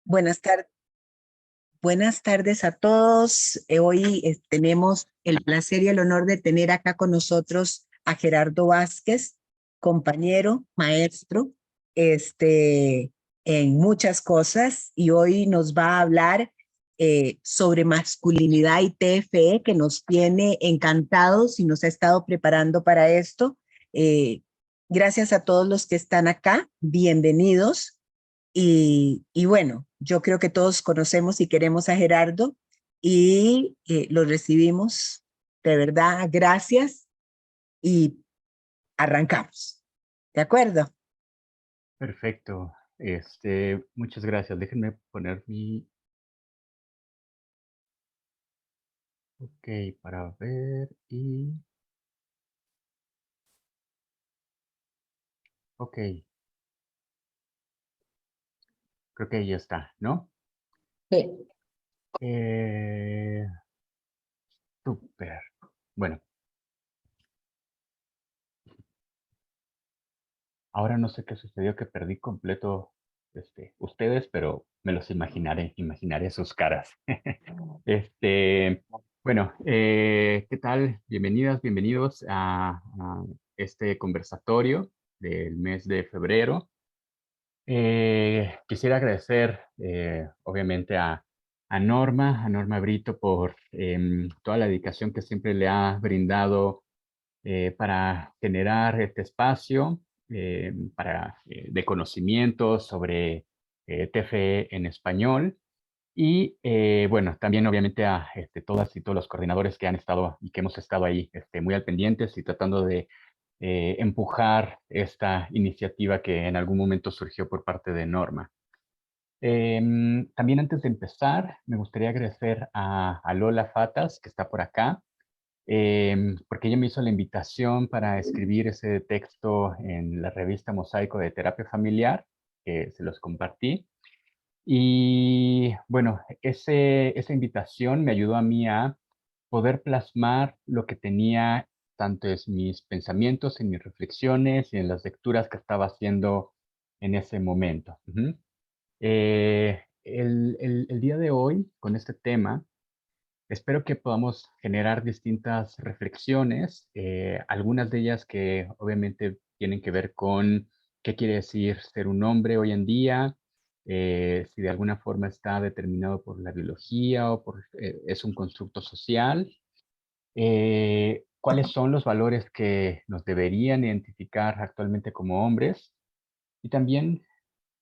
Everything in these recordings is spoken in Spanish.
Buenas tardes. Buenas tardes a todos. Hoy tenemos el placer y el honor de tener acá con nosotros a Gerardo Vázquez, compañero, maestro, este, en muchas cosas, y hoy nos va a hablar sobre masculinidad y TFE, que nos tiene encantados y nos ha estado preparando para esto. Gracias a todos los que están acá. Bienvenidos. Y bueno, yo creo que todos conocemos y queremos a Gerardo y lo recibimos. De verdad, gracias y arrancamos. ¿De acuerdo? Perfecto. Muchas gracias. Déjenme poner mi... Ok, para ver y... Ok, creo que ya está, ¿no? Sí. Eh, Súper. Bueno, ahora no sé qué sucedió, que perdí completo ustedes, pero me los imaginaré sus caras. Este, bueno, ¿qué tal? Bienvenidas, bienvenidos a este conversatorio del mes de febrero. Quisiera agradecer, obviamente, a Norma Brito, por toda la dedicación que siempre le ha brindado para generar este espacio de conocimiento sobre TFE en español. Y bueno, también obviamente a todas y todos los coordinadores que han estado y que hemos estado ahí muy al pendientes y tratando de empujar esta iniciativa que en algún momento surgió por parte de Norma. También antes de empezar, me gustaría agradecer a Lola Fatas, que está por acá, porque ella me hizo la invitación para escribir ese texto en la revista Mosaico de Terapia Familiar, que se los compartí. Y bueno, esa invitación me ayudó a mí a poder plasmar lo que tenía tanto en mis pensamientos, en mis reflexiones y en las lecturas que estaba haciendo en ese momento. Ujú. El día de hoy, con este tema, espero que podamos generar distintas reflexiones, algunas de ellas que obviamente tienen que ver con qué quiere decir ser un hombre hoy en día, si de alguna forma está determinado por la biología o es un constructo social, cuáles son los valores que nos deberían identificar actualmente como hombres y también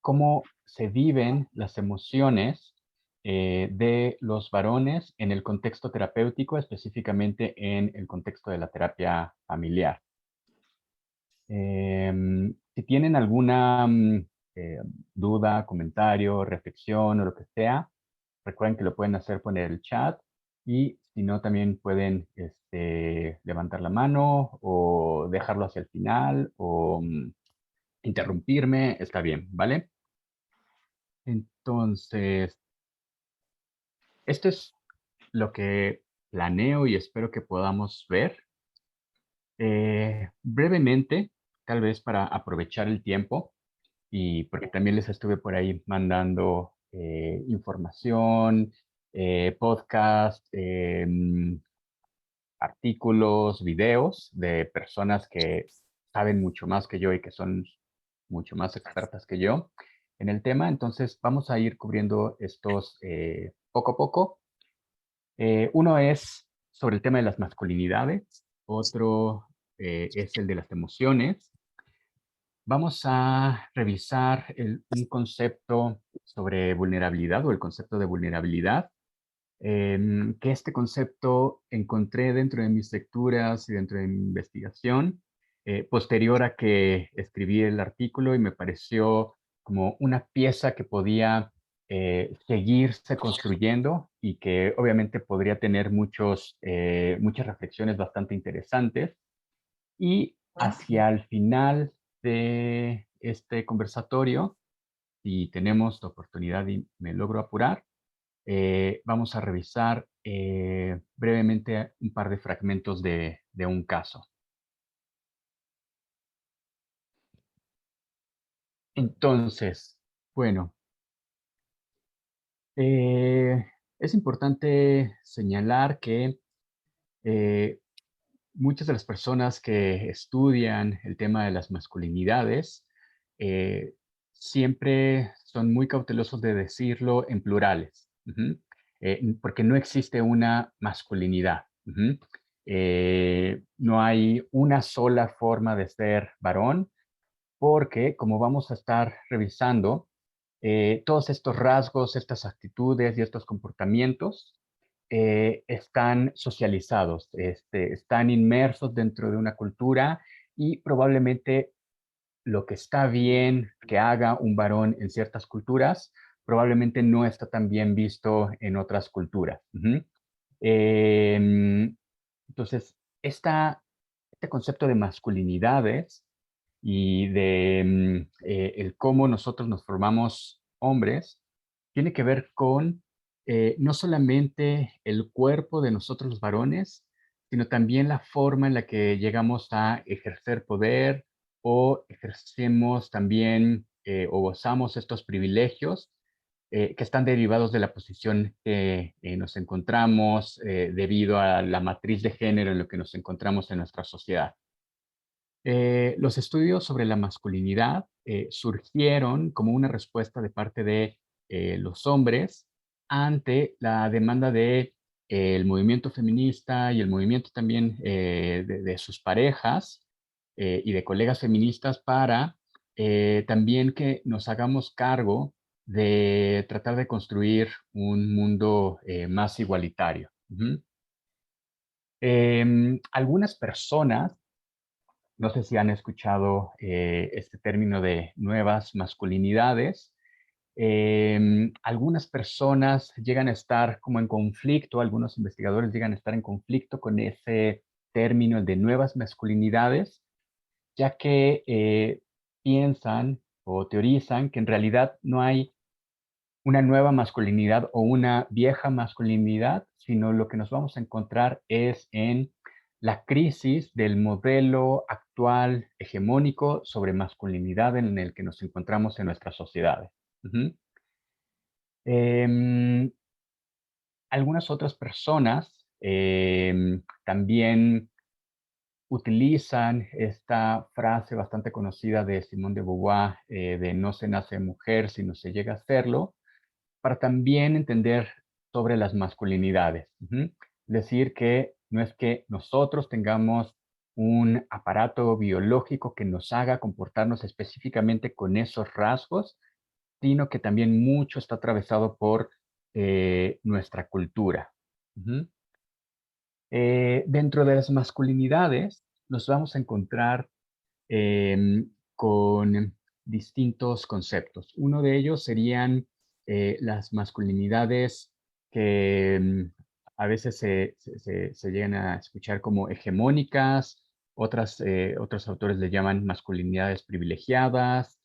cómo se viven las emociones de los varones en el contexto terapéutico, específicamente en el contexto de la terapia familiar. Si tienen alguna eh, duda, comentario, reflexión o lo que sea, recuerden que lo pueden hacer por el chat y si no, también pueden levantar la mano o dejarlo hacia el final o interrumpirme, está bien, ¿vale? Entonces, esto es lo que planeo y espero que podamos ver. Brevemente, tal vez para aprovechar el tiempo y porque también les estuve por ahí mandando información, podcast, artículos, videos de personas que saben mucho más que yo y que son mucho más expertas que yo en el tema. Entonces, vamos a ir cubriendo estos poco a poco. Uno es sobre el tema de las masculinidades, otro es el de las emociones. Vamos a revisar un concepto sobre vulnerabilidad o el concepto de vulnerabilidad, que este concepto encontré dentro de mis lecturas y dentro de mi investigación, posterior a que escribí el artículo y me pareció como una pieza que podía seguirse construyendo y que obviamente podría tener muchas reflexiones bastante interesantes. Y hacia el final de este conversatorio, si tenemos la oportunidad y me logro apurar, vamos a revisar brevemente un par de fragmentos de un caso. Entonces, bueno, Eh, es importante señalar que eh, muchas de las personas que estudian el tema de las masculinidades eh, siempre son muy cautelosos de decirlo en plurales, ujú, porque no existe una masculinidad. Ujú. No hay una sola forma de ser varón, porque como vamos a estar revisando, todos estos rasgos, estas actitudes y estos comportamientos están socializados, están inmersos dentro de una cultura y probablemente lo que está bien que haga un varón en ciertas culturas, probablemente no está tan bien visto en otras culturas. Ujú. Em, entonces, este concepto de masculinidades y de el cómo nosotros nos formamos hombres, tiene que ver con no solamente el cuerpo de nosotros los varones, sino también la forma en la que llegamos a ejercer poder o ejercemos también o gozamos estos privilegios que están derivados de la posición que nos encontramos debido a la matriz de género en lo que nos encontramos en nuestra sociedad. Los estudios sobre la masculinidad surgieron como una respuesta de parte de los hombres ante la demanda de el movimiento feminista y el movimiento también de sus parejas y de colegas feministas para también que nos hagamos cargo de tratar de construir un mundo más igualitario. Ujú. Algunas personas no sé si han escuchado este término de nuevas masculinidades. Algunas personas llegan a estar como en conflicto, algunos investigadores llegan a estar en conflicto con ese término de nuevas masculinidades, ya que piensan o teorizan que en realidad no hay una nueva masculinidad o una vieja masculinidad, sino lo que nos vamos a encontrar es en la crisis del modelo actual hegemónico sobre masculinidad en el que nos encontramos en nuestras sociedades. Ujú. Em, Algunas otras personas también utilizan esta frase bastante conocida de Simone de Beauvoir, de no se nace mujer, sino se llega a serlo, para también entender sobre las masculinidades. Ujú. Decir que no es que nosotros tengamos un aparato biológico que nos haga comportarnos específicamente con esos rasgos, sino que también mucho está atravesado por nuestra cultura. Ujú. Dentro de las masculinidades nos vamos a encontrar con distintos conceptos. Uno de ellos serían las masculinidades que a veces se llegan a escuchar como hegemónicas, otros autores le llaman masculinidades privilegiadas,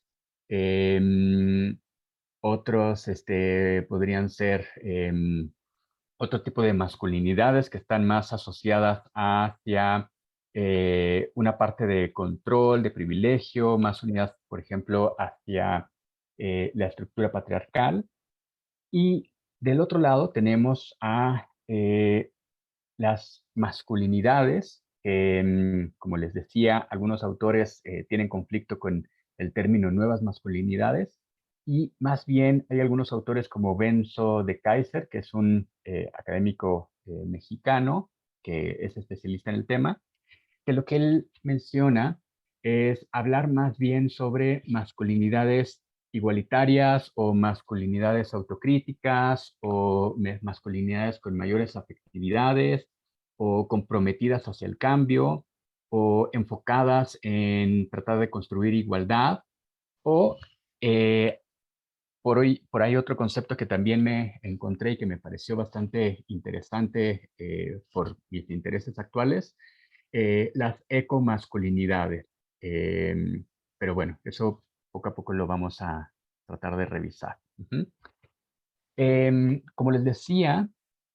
em, otros podrían ser otro tipo de masculinidades que están más asociadas hacia una parte de control, de privilegio, más unidas, por ejemplo, hacia la estructura patriarcal. Y del otro lado tenemos a las masculinidades, que, como les decía, algunos autores tienen conflicto con el término nuevas masculinidades, y más bien hay algunos autores como Benzo de Kaiser, que es un académico mexicano que es especialista en el tema, que lo que él menciona es hablar más bien sobre masculinidades igualitarias o masculinidades autocríticas o masculinidades con mayores afectividades o comprometidas hacia el cambio o enfocadas en tratar de construir igualdad o eh, por ahí otro concepto que también me encontré y que me pareció bastante interesante por mis intereses actuales, las ecomasculinidades. Pero bueno, eso poco a poco lo vamos a tratar de revisar. Ujú. Como les decía,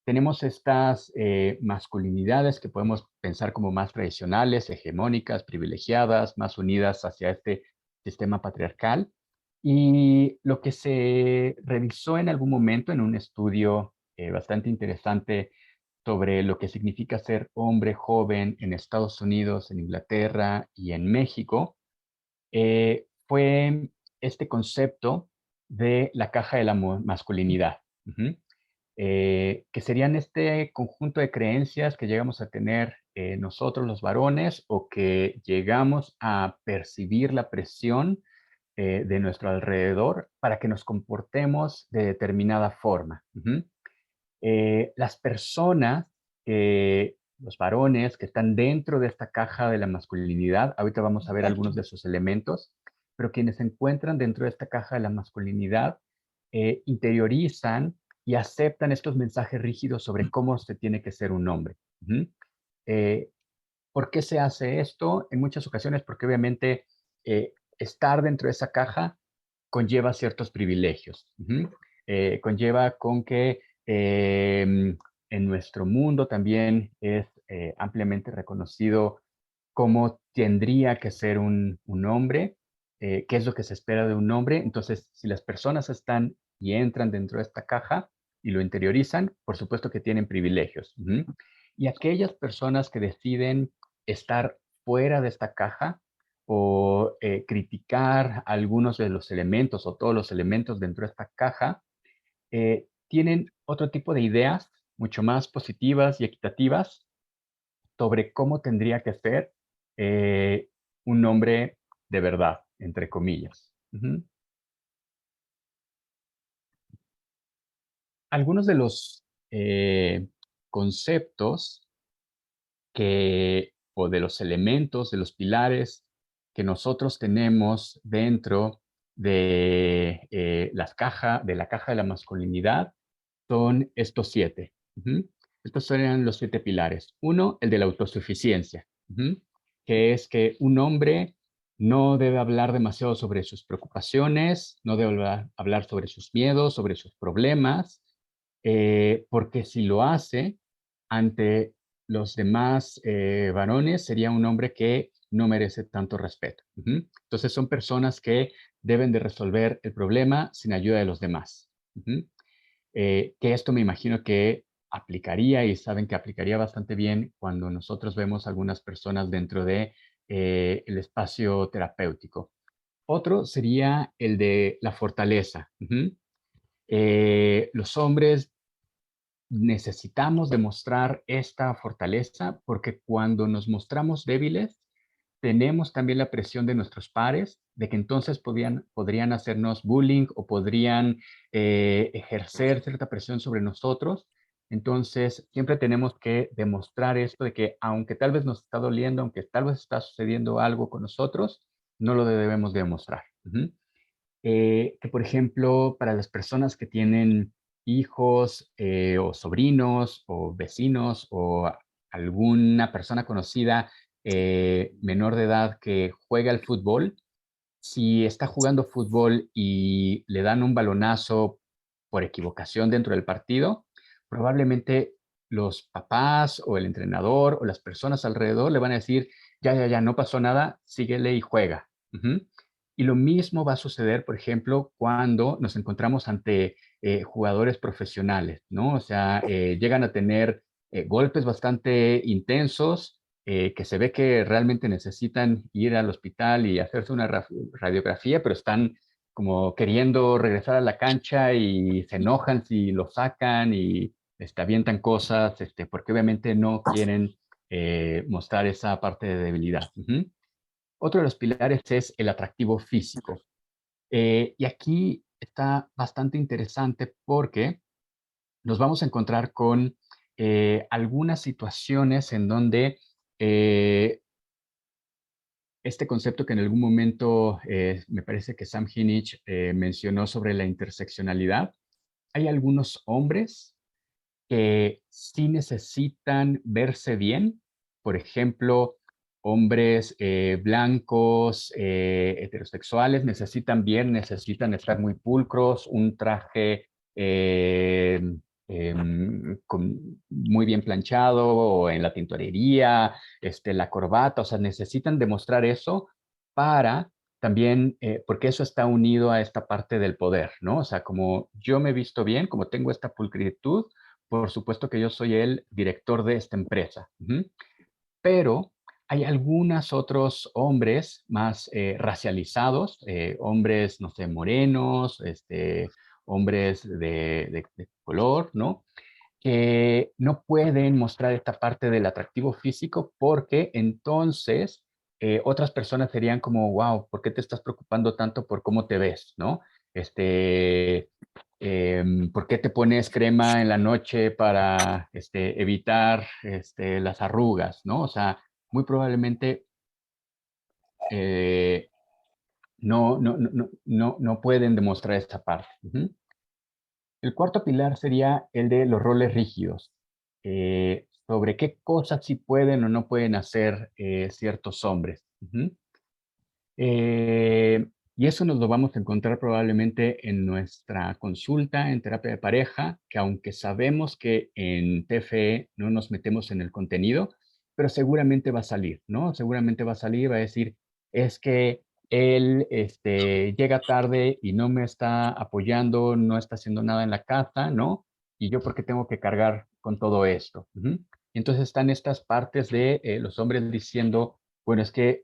tenemos estas masculinidades que podemos pensar como más tradicionales, hegemónicas, privilegiadas, más unidas hacia este sistema patriarcal. Y lo que se revisó en algún momento en un estudio bastante interesante sobre lo que significa ser hombre joven en Estados Unidos, en Inglaterra y en México, fue este concepto de la caja de la masculinidad. Ujú. Que serían este conjunto de creencias que llegamos a tener nosotros los varones o que llegamos a percibir la presión de nuestro alrededor para que nos comportemos de determinada forma. Ujú. Las personas, los varones que están dentro de esta caja de la masculinidad, ahorita vamos a ver algunos de sus elementos, pero quienes se encuentran dentro de esta caja de la masculinidad interiorizan y aceptan estos mensajes rígidos sobre cómo se tiene que ser un hombre. Ujú. Eh, ¿Por qué se hace esto? En muchas ocasiones porque obviamente estar dentro de esa caja conlleva ciertos privilegios. Ujú. Conlleva con que en nuestro mundo también es ampliamente reconocido cómo tendría que ser un hombre, qué es lo que se espera de un hombre. Entonces, si las personas están y entran dentro de esta caja y lo interiorizan, por supuesto que tienen privilegios. Ujú. Y aquellas personas que deciden estar fuera de esta caja o criticar algunos de los elementos o todos los elementos dentro de esta caja, tienen otro tipo de ideas mucho más positivas y equitativas sobre cómo tendría que ser eh, un hombre de verdad, entre comillas. Ujú. Algunos de los conceptos o de los elementos, de los pilares que nosotros tenemos dentro de, de la caja de la masculinidad son estos 7. Ujú. Estos serían los 7 pilares. Uno, el de la autosuficiencia, ujú, que es que un hombre no debe hablar demasiado sobre sus preocupaciones, no debe hablar sobre sus miedos, sobre sus problemas, porque si lo hace ante los demás varones, sería un hombre que no merece tanto respeto. Ujú. Entonces son personas que deben de resolver el problema sin ayuda de los demás. Ujú. Que esto me imagino que aplicaría y saben que aplicaría bastante bien cuando nosotros vemos algunas personas dentro de el espacio terapéutico. Otro sería el de la fortaleza. Ujú. Los hombres necesitamos demostrar esta fortaleza porque cuando nos mostramos débiles, tenemos también la presión de nuestros pares, de que entonces podrían hacernos bullying o podrían ejercer cierta presión sobre nosotros. Entonces, siempre tenemos que demostrar esto de que aunque tal vez nos está doliendo, aunque tal vez está sucediendo algo con nosotros, no lo debemos demostrar. Ujú. Que, por ejemplo, para las personas que tienen hijos o sobrinos o vecinos o alguna persona conocida menor de edad que juega al fútbol, si está jugando fútbol y le dan un balonazo por equivocación dentro del partido, probablemente los papás o el entrenador o las personas alrededor le van a decir, ya, ya, ya, no pasó nada, síguele y juega. Ujú. Y lo mismo va a suceder, por ejemplo, cuando nos encontramos ante jugadores profesionales, ¿no? O sea, llegan a tener golpes bastante intensos, que se ve que realmente necesitan ir al hospital y hacerse una radiografía, pero están como queriendo regresar a la cancha y se enojan si lo sacan y avientan cosas, porque obviamente no quieren mostrar esa parte de debilidad. Ujú. Otro de los pilares es el atractivo físico. Y aquí está bastante interesante porque nos vamos a encontrar con algunas situaciones en donde eh, este concepto que en algún momento me parece que Sam Hinich mencionó sobre la interseccionalidad, hay algunos hombres que sí necesitan verse bien, por ejemplo, hombres blancos, heterosexuales, necesitan estar muy pulcros, un traje eh, muy bien planchado o en la tintorería, la corbata, o sea, necesitan demostrar eso para también, porque eso está unido a esta parte del poder, ¿no? O sea, como yo me he visto bien, como tengo esta pulcritud, por supuesto que yo soy el director de esta empresa. Ujú. Pero hay algunos otros hombres más racializados, hombres, no sé, morenos, hombres de color, ¿no? Que no pueden mostrar esta parte del atractivo físico porque entonces otras personas serían como, wow, ¿por qué te estás preocupando tanto por cómo te ves, ¿no? Este, ¿Por qué te pones crema en la noche para evitar las arrugas, ¿no? O sea, muy probablemente eh, no pueden demostrar esta parte. Ujú. El cuarto pilar sería el de los roles rígidos, sobre qué cosas sí pueden o no pueden hacer ciertos hombres. Ujú. Y eso nos lo vamos a encontrar probablemente en nuestra consulta en terapia de pareja, que aunque sabemos que en TFE no nos metemos en el contenido, pero seguramente va a salir, ¿no? Seguramente va a salir, va a decir, es que él llega tarde y no me está apoyando, no está haciendo nada en la casa, ¿no? Y yo, ¿por qué tengo que cargar con todo esto? Ujú. Y entonces están estas partes de los hombres diciendo, bueno, es que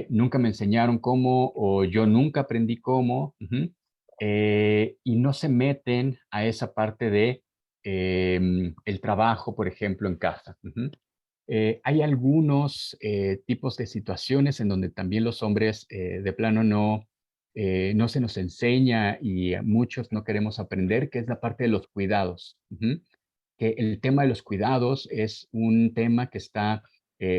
nunca me enseñaron cómo o yo nunca aprendí cómo, ujú, y no se meten a esa parte de el trabajo, por ejemplo, en casa. Ujú. Hay algunos tipos de situaciones en donde también los hombres de plano no se nos enseña y a muchos no queremos aprender, que es la parte de los cuidados. Ujú. Que el tema de los cuidados es un tema que está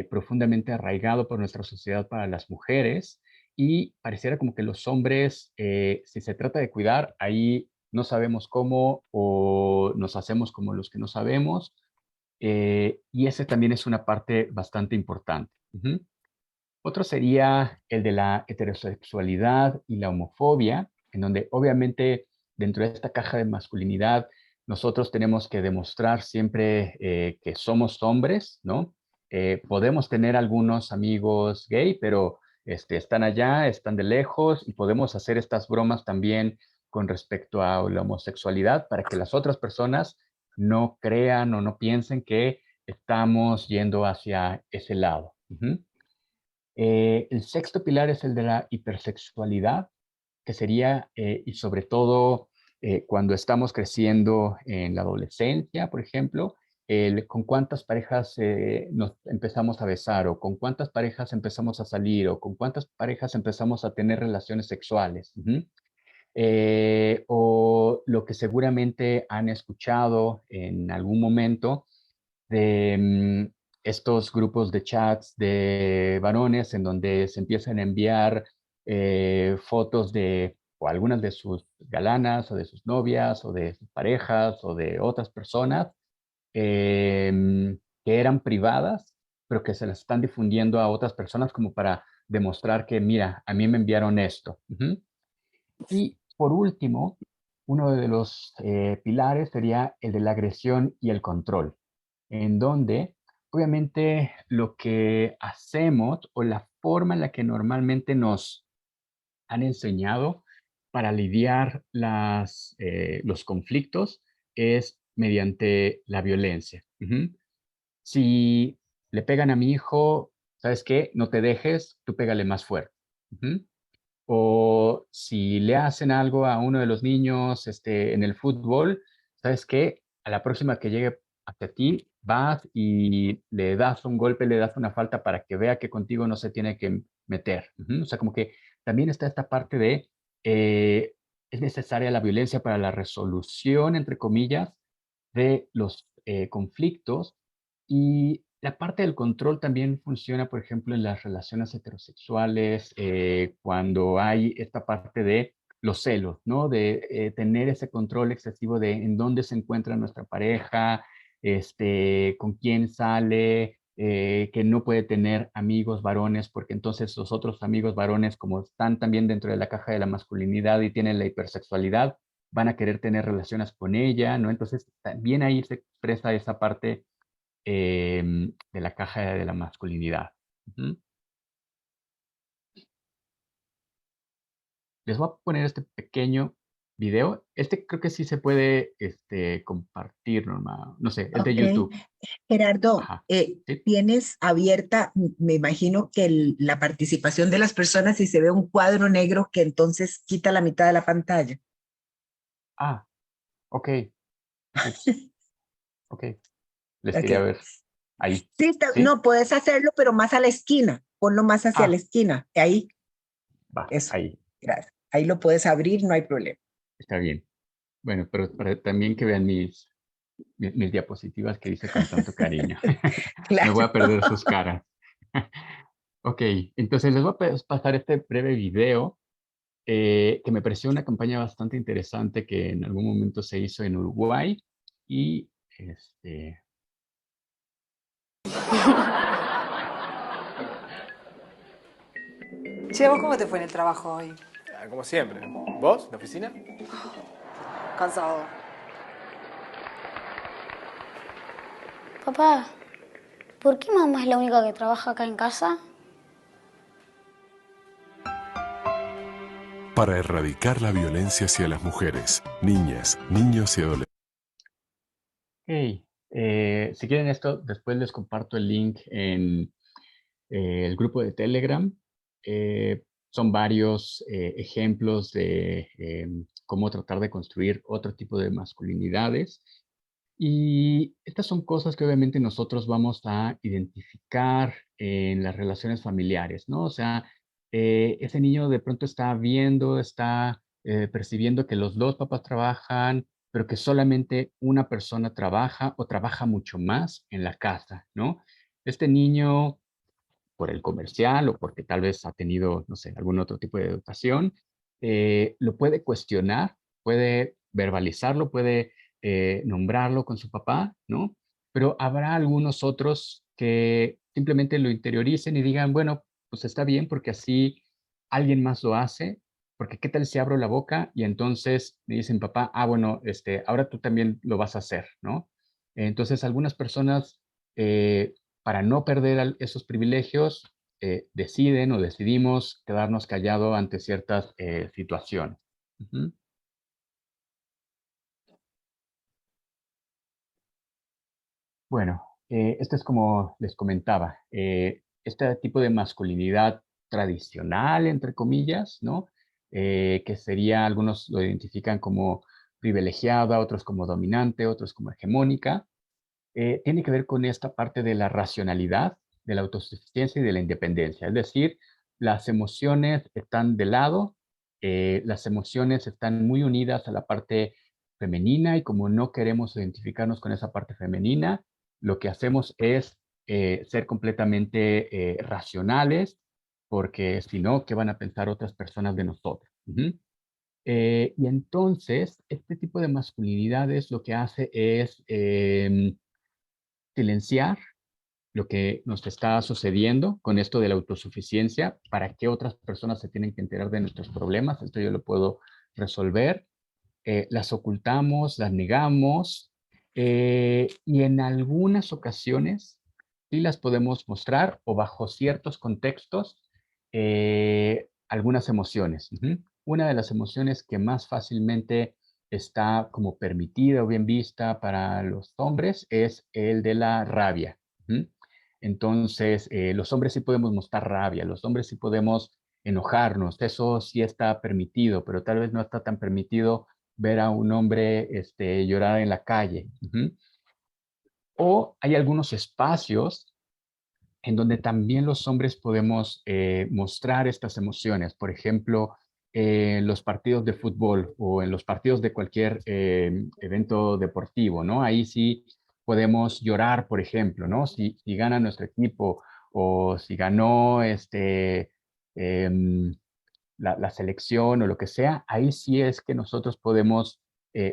profundamente arraigado por nuestra sociedad para las mujeres y pareciera como que los hombres, si se trata de cuidar, ahí no sabemos cómo o nos hacemos como los que no sabemos, y ese también es una parte bastante importante. Ujú. Otro sería el de la heterosexualidad y la homofobia, en donde obviamente dentro de esta caja de masculinidad nosotros tenemos que demostrar siempre que somos hombres, ¿no? Podemos tener algunos amigos gay, pero están allá, están de lejos y podemos hacer estas bromas también con respecto a la homosexualidad para que las otras personas no crean o no piensen que estamos yendo hacia ese lado. Ujú. El sexto pilar es el de la hipersexualidad, que sería, y sobre todo cuando estamos creciendo en la adolescencia, por ejemplo, el con cuántas parejas nos empezamos a besar, o con cuántas parejas empezamos a salir, o con cuántas parejas empezamos a tener relaciones sexuales. Ujú. O lo que seguramente han escuchado en algún momento de estos grupos de chats de varones en donde se empiezan a enviar fotos de o algunas de sus galanas o de sus novias o de sus parejas o de otras personas que eran privadas, pero que se las están difundiendo a otras personas como para demostrar que, mira, a mí me enviaron esto. Ujú. Y por último, uno de los pilares sería el de la agresión y el control, en donde obviamente lo que hacemos o la forma en la que normalmente nos han enseñado para lidiar los conflictos es mediante la violencia. Ujú. Si le pegan a mi hijo, ¿sabes qué? No te dejes, tú pégale más fuerte. Ujú. O si le hacen algo a uno de los niños, en el fútbol, ¿sabes qué? A la próxima que llegue hacia ti, vas y le das un golpe, le das una falta para que vea que contigo no se tiene que meter. Ujú. O sea, como que también está esta parte de, es necesaria la violencia para la resolución, entre comillas, de los conflictos y la parte del control también funciona, por ejemplo, en las relaciones heterosexuales, cuando hay esta parte de los celos, ¿no? De tener ese control excesivo de en dónde se encuentra nuestra pareja, con quién sale, que no puede tener amigos varones, porque entonces los otros amigos varones, como están también dentro de la caja de la masculinidad y tienen la hipersexualidad, van a querer tener relaciones con ella, ¿no? Entonces, también ahí se expresa esa parte de la caja de la masculinidad. Ujú. Les voy a poner este pequeño video. Este creo que sí se puede compartir, Norma. No sé, es de Ok. YouTube. Gerardo, Ajá. Sí. tienes abierta, me imagino que la participación de las personas y se ve un cuadro negro que entonces quita la mitad de la pantalla. Ah, ok. Ups. Ok. Les quería Ok. ver ahí. Sí, ¿Sí? no, puedes hacerlo, pero más a la esquina. Ponlo más hacia la Ah, esquina. Ahí, va, eso. ahí. Gracias. Ahí lo puedes abrir, no hay problema. Está bien. Bueno, pero para también que vean mis diapositivas que hice con tanto cariño. Me voy Claro. a perder sus caras. Ok, entonces les voy a pasar este breve video que me pareció una campaña bastante interesante que en algún momento se hizo en Uruguay y este, Che, ¿vos cómo te fue en el trabajo hoy? Ah, como siempre. ¿Vos? ¿La oficina? Cansado. Papá, ¿por qué mamá es la única que trabaja acá en casa? Para erradicar la violencia hacia las mujeres, niñas, niños y adolescentes. ok, si quieren esto, después les comparto el link en el grupo de Telegram. Eh, Son varios ejemplos de cómo tratar de construir otro tipo de masculinidades. Y estas son cosas que obviamente nosotros vamos a identificar en las relaciones familiares, ¿no? O sea, ese niño de pronto está viendo, está percibiendo que los dos papás trabajan, pero que solamente una persona trabaja o trabaja mucho más en la casa, ¿no? Este niño, por el comercial o porque tal vez ha tenido, no sé, algún otro tipo de educación, lo puede cuestionar, puede verbalizarlo, puede nombrarlo con su papá, ¿no? Pero habrá algunos otros que simplemente lo interioricen y digan, bueno, pues está bien porque así alguien más lo hace, porque qué tal si abro la boca y entonces me dicen, papá, ah, bueno, ahora tú también lo vas a hacer, ¿no? Entonces, algunas personas, para no perder esos privilegios, deciden o decidimos quedarnos callados ante ciertas situaciones. Ujú. Bueno, esto es como les comentaba, este tipo de masculinidad tradicional, entre comillas, ¿no? Que sería, algunos lo identifican como privilegiada, otros como dominante, otros como hegemónica, tiene que ver con esta parte de la racionalidad, de la autosuficiencia y de la independencia. Es decir, las emociones están de lado, las emociones están muy unidas a la parte femenina y como no queremos identificarnos con esa parte femenina, lo que hacemos es ser completamente racionales, porque si no, ¿qué van a pensar otras personas de nosotros? Ujú. Y entonces, este tipo de masculinidades lo que hace es silenciar lo que nos está sucediendo con esto de la autosuficiencia, para que otras personas se tienen que enterar de nuestros problemas, esto yo lo puedo resolver, las ocultamos, las negamos, y en algunas ocasiones sí las podemos mostrar o bajo ciertos contextos, algunas emociones. Ujú. Una de las emociones que más fácilmente está como permitida o bien vista para los hombres es el de la rabia. Ujú. Entonces, los hombres sí podemos mostrar rabia, los hombres sí podemos enojarnos, eso sí está permitido, pero tal vez no está tan permitido ver a un hombre llorar en la calle. Ujú. O hay algunos espacios en donde también los hombres podemos mostrar estas emociones. Por ejemplo, en los partidos de fútbol o en los partidos de cualquier evento deportivo, ¿no? Ahí sí podemos llorar, por ejemplo, ¿no? Si gana nuestro equipo o si ganó em, la selección o lo que sea, ahí sí es que nosotros podemos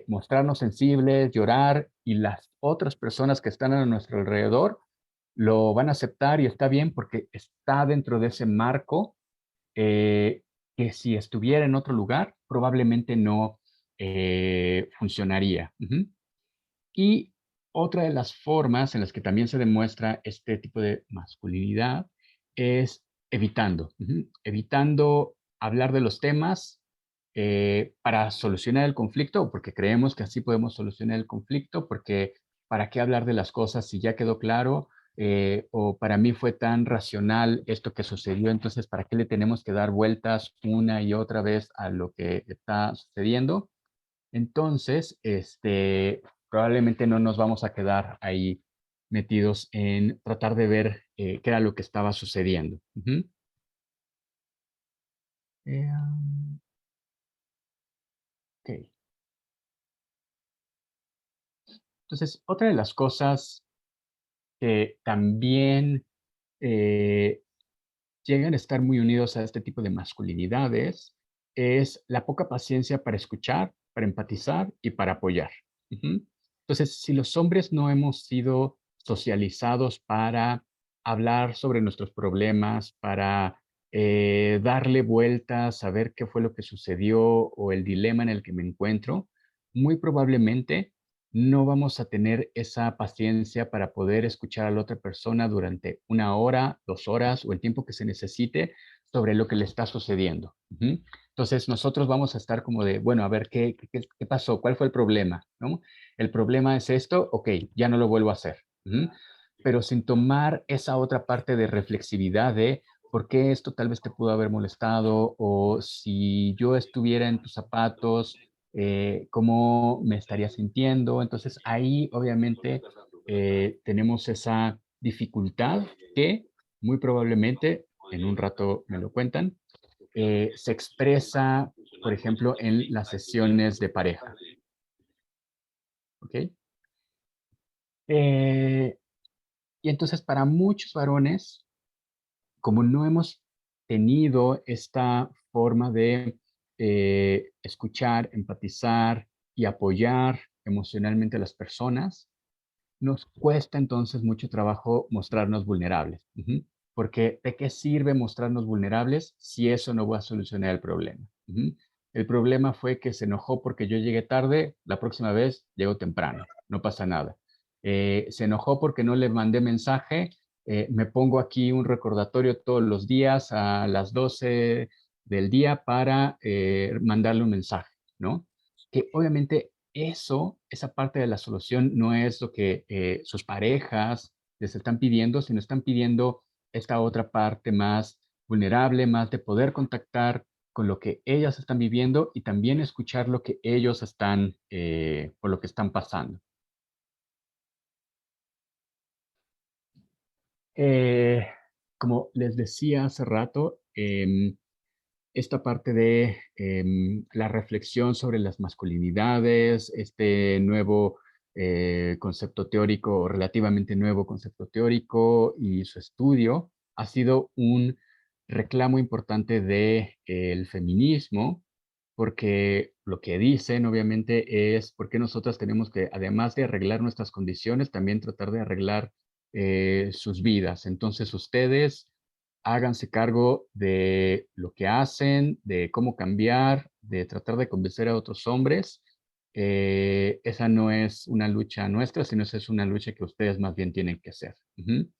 mostrarnos sensibles, llorar y las otras personas que están a nuestro alrededor lo van a aceptar y está bien porque está dentro de ese marco que si estuviera en otro lugar probablemente no funcionaría. Ujú. Y otra de las formas en las que también se demuestra este tipo de masculinidad es evitando, evitando hablar de los temas para solucionar el conflicto, o porque creemos que así podemos solucionar el conflicto, porque ¿para qué hablar de las cosas si ya quedó claro? O para mí fue tan racional esto que sucedió, entonces ¿para qué le tenemos que dar vueltas una y otra vez a lo que está sucediendo? Entonces, probablemente no nos vamos a quedar ahí metidos en tratar de ver qué era lo que estaba sucediendo. Ujú. Ok. Entonces, otra de las cosas que también eh, llegan a estar muy unidos a este tipo de masculinidades es la poca paciencia para escuchar, para empatizar y para apoyar. Ujú. Entonces, si los hombres no hemos sido socializados para hablar sobre nuestros problemas, para darle vueltas, saber qué fue lo que sucedió o el dilema en el que me encuentro, muy probablemente no vamos a tener esa paciencia para poder escuchar a la otra persona durante 1 hora, 2 horas o el tiempo que se necesite sobre lo que le está sucediendo. Ujú. Entonces nosotros vamos a estar como de, bueno, a ver, ¿qué pasó? ¿Cuál fue el problema? ¿No? El problema es esto, ok, ya no lo vuelvo a hacer. Ujú. Pero sin tomar esa otra parte de reflexividad de por qué esto tal vez te pudo haber molestado o si yo estuviera en tus zapatos, cómo me estaría sintiendo. Entonces ahí obviamente tenemos esa dificultad que muy probablemente, en un rato me lo cuentan, se expresa, por ejemplo, en las sesiones de pareja. ¿Ok? Eh, y entonces para muchos varones, como no hemos tenido esta forma de escuchar, empatizar y apoyar emocionalmente a las personas, nos cuesta entonces mucho trabajo mostrarnos vulnerables. Ujú. Porque ¿de qué sirve mostrarnos vulnerables si eso no va a solucionar el problema? Ujú. El problema fue que se enojó porque yo llegué tarde, la próxima vez llego temprano, no pasa nada. Se enojó porque no le mandé mensaje, me pongo aquí un recordatorio todos los días a las 12 del día para mandarle un mensaje, ¿no? Que obviamente esa parte de la solución no es lo que sus parejas les están pidiendo, sino están pidiendo esta otra parte más vulnerable, más de poder contactar con lo que ellas están viviendo y también escuchar lo que ellos están, por lo que están pasando. Eh, Como les decía hace rato, esta parte de la reflexión sobre las masculinidades, este nuevo concepto teórico, relativamente nuevo concepto teórico y su estudio, ha sido un reclamo importante del feminismo, porque lo que dicen obviamente es por qué nosotras tenemos que, además de arreglar nuestras condiciones, también tratar de arreglar sus vidas. Entonces ustedes háganse cargo de lo que hacen, de cómo cambiar, de tratar de convencer a otros hombres. Esa no es una lucha nuestra, sino esa es una lucha que ustedes más bien tienen que hacer. Ujú.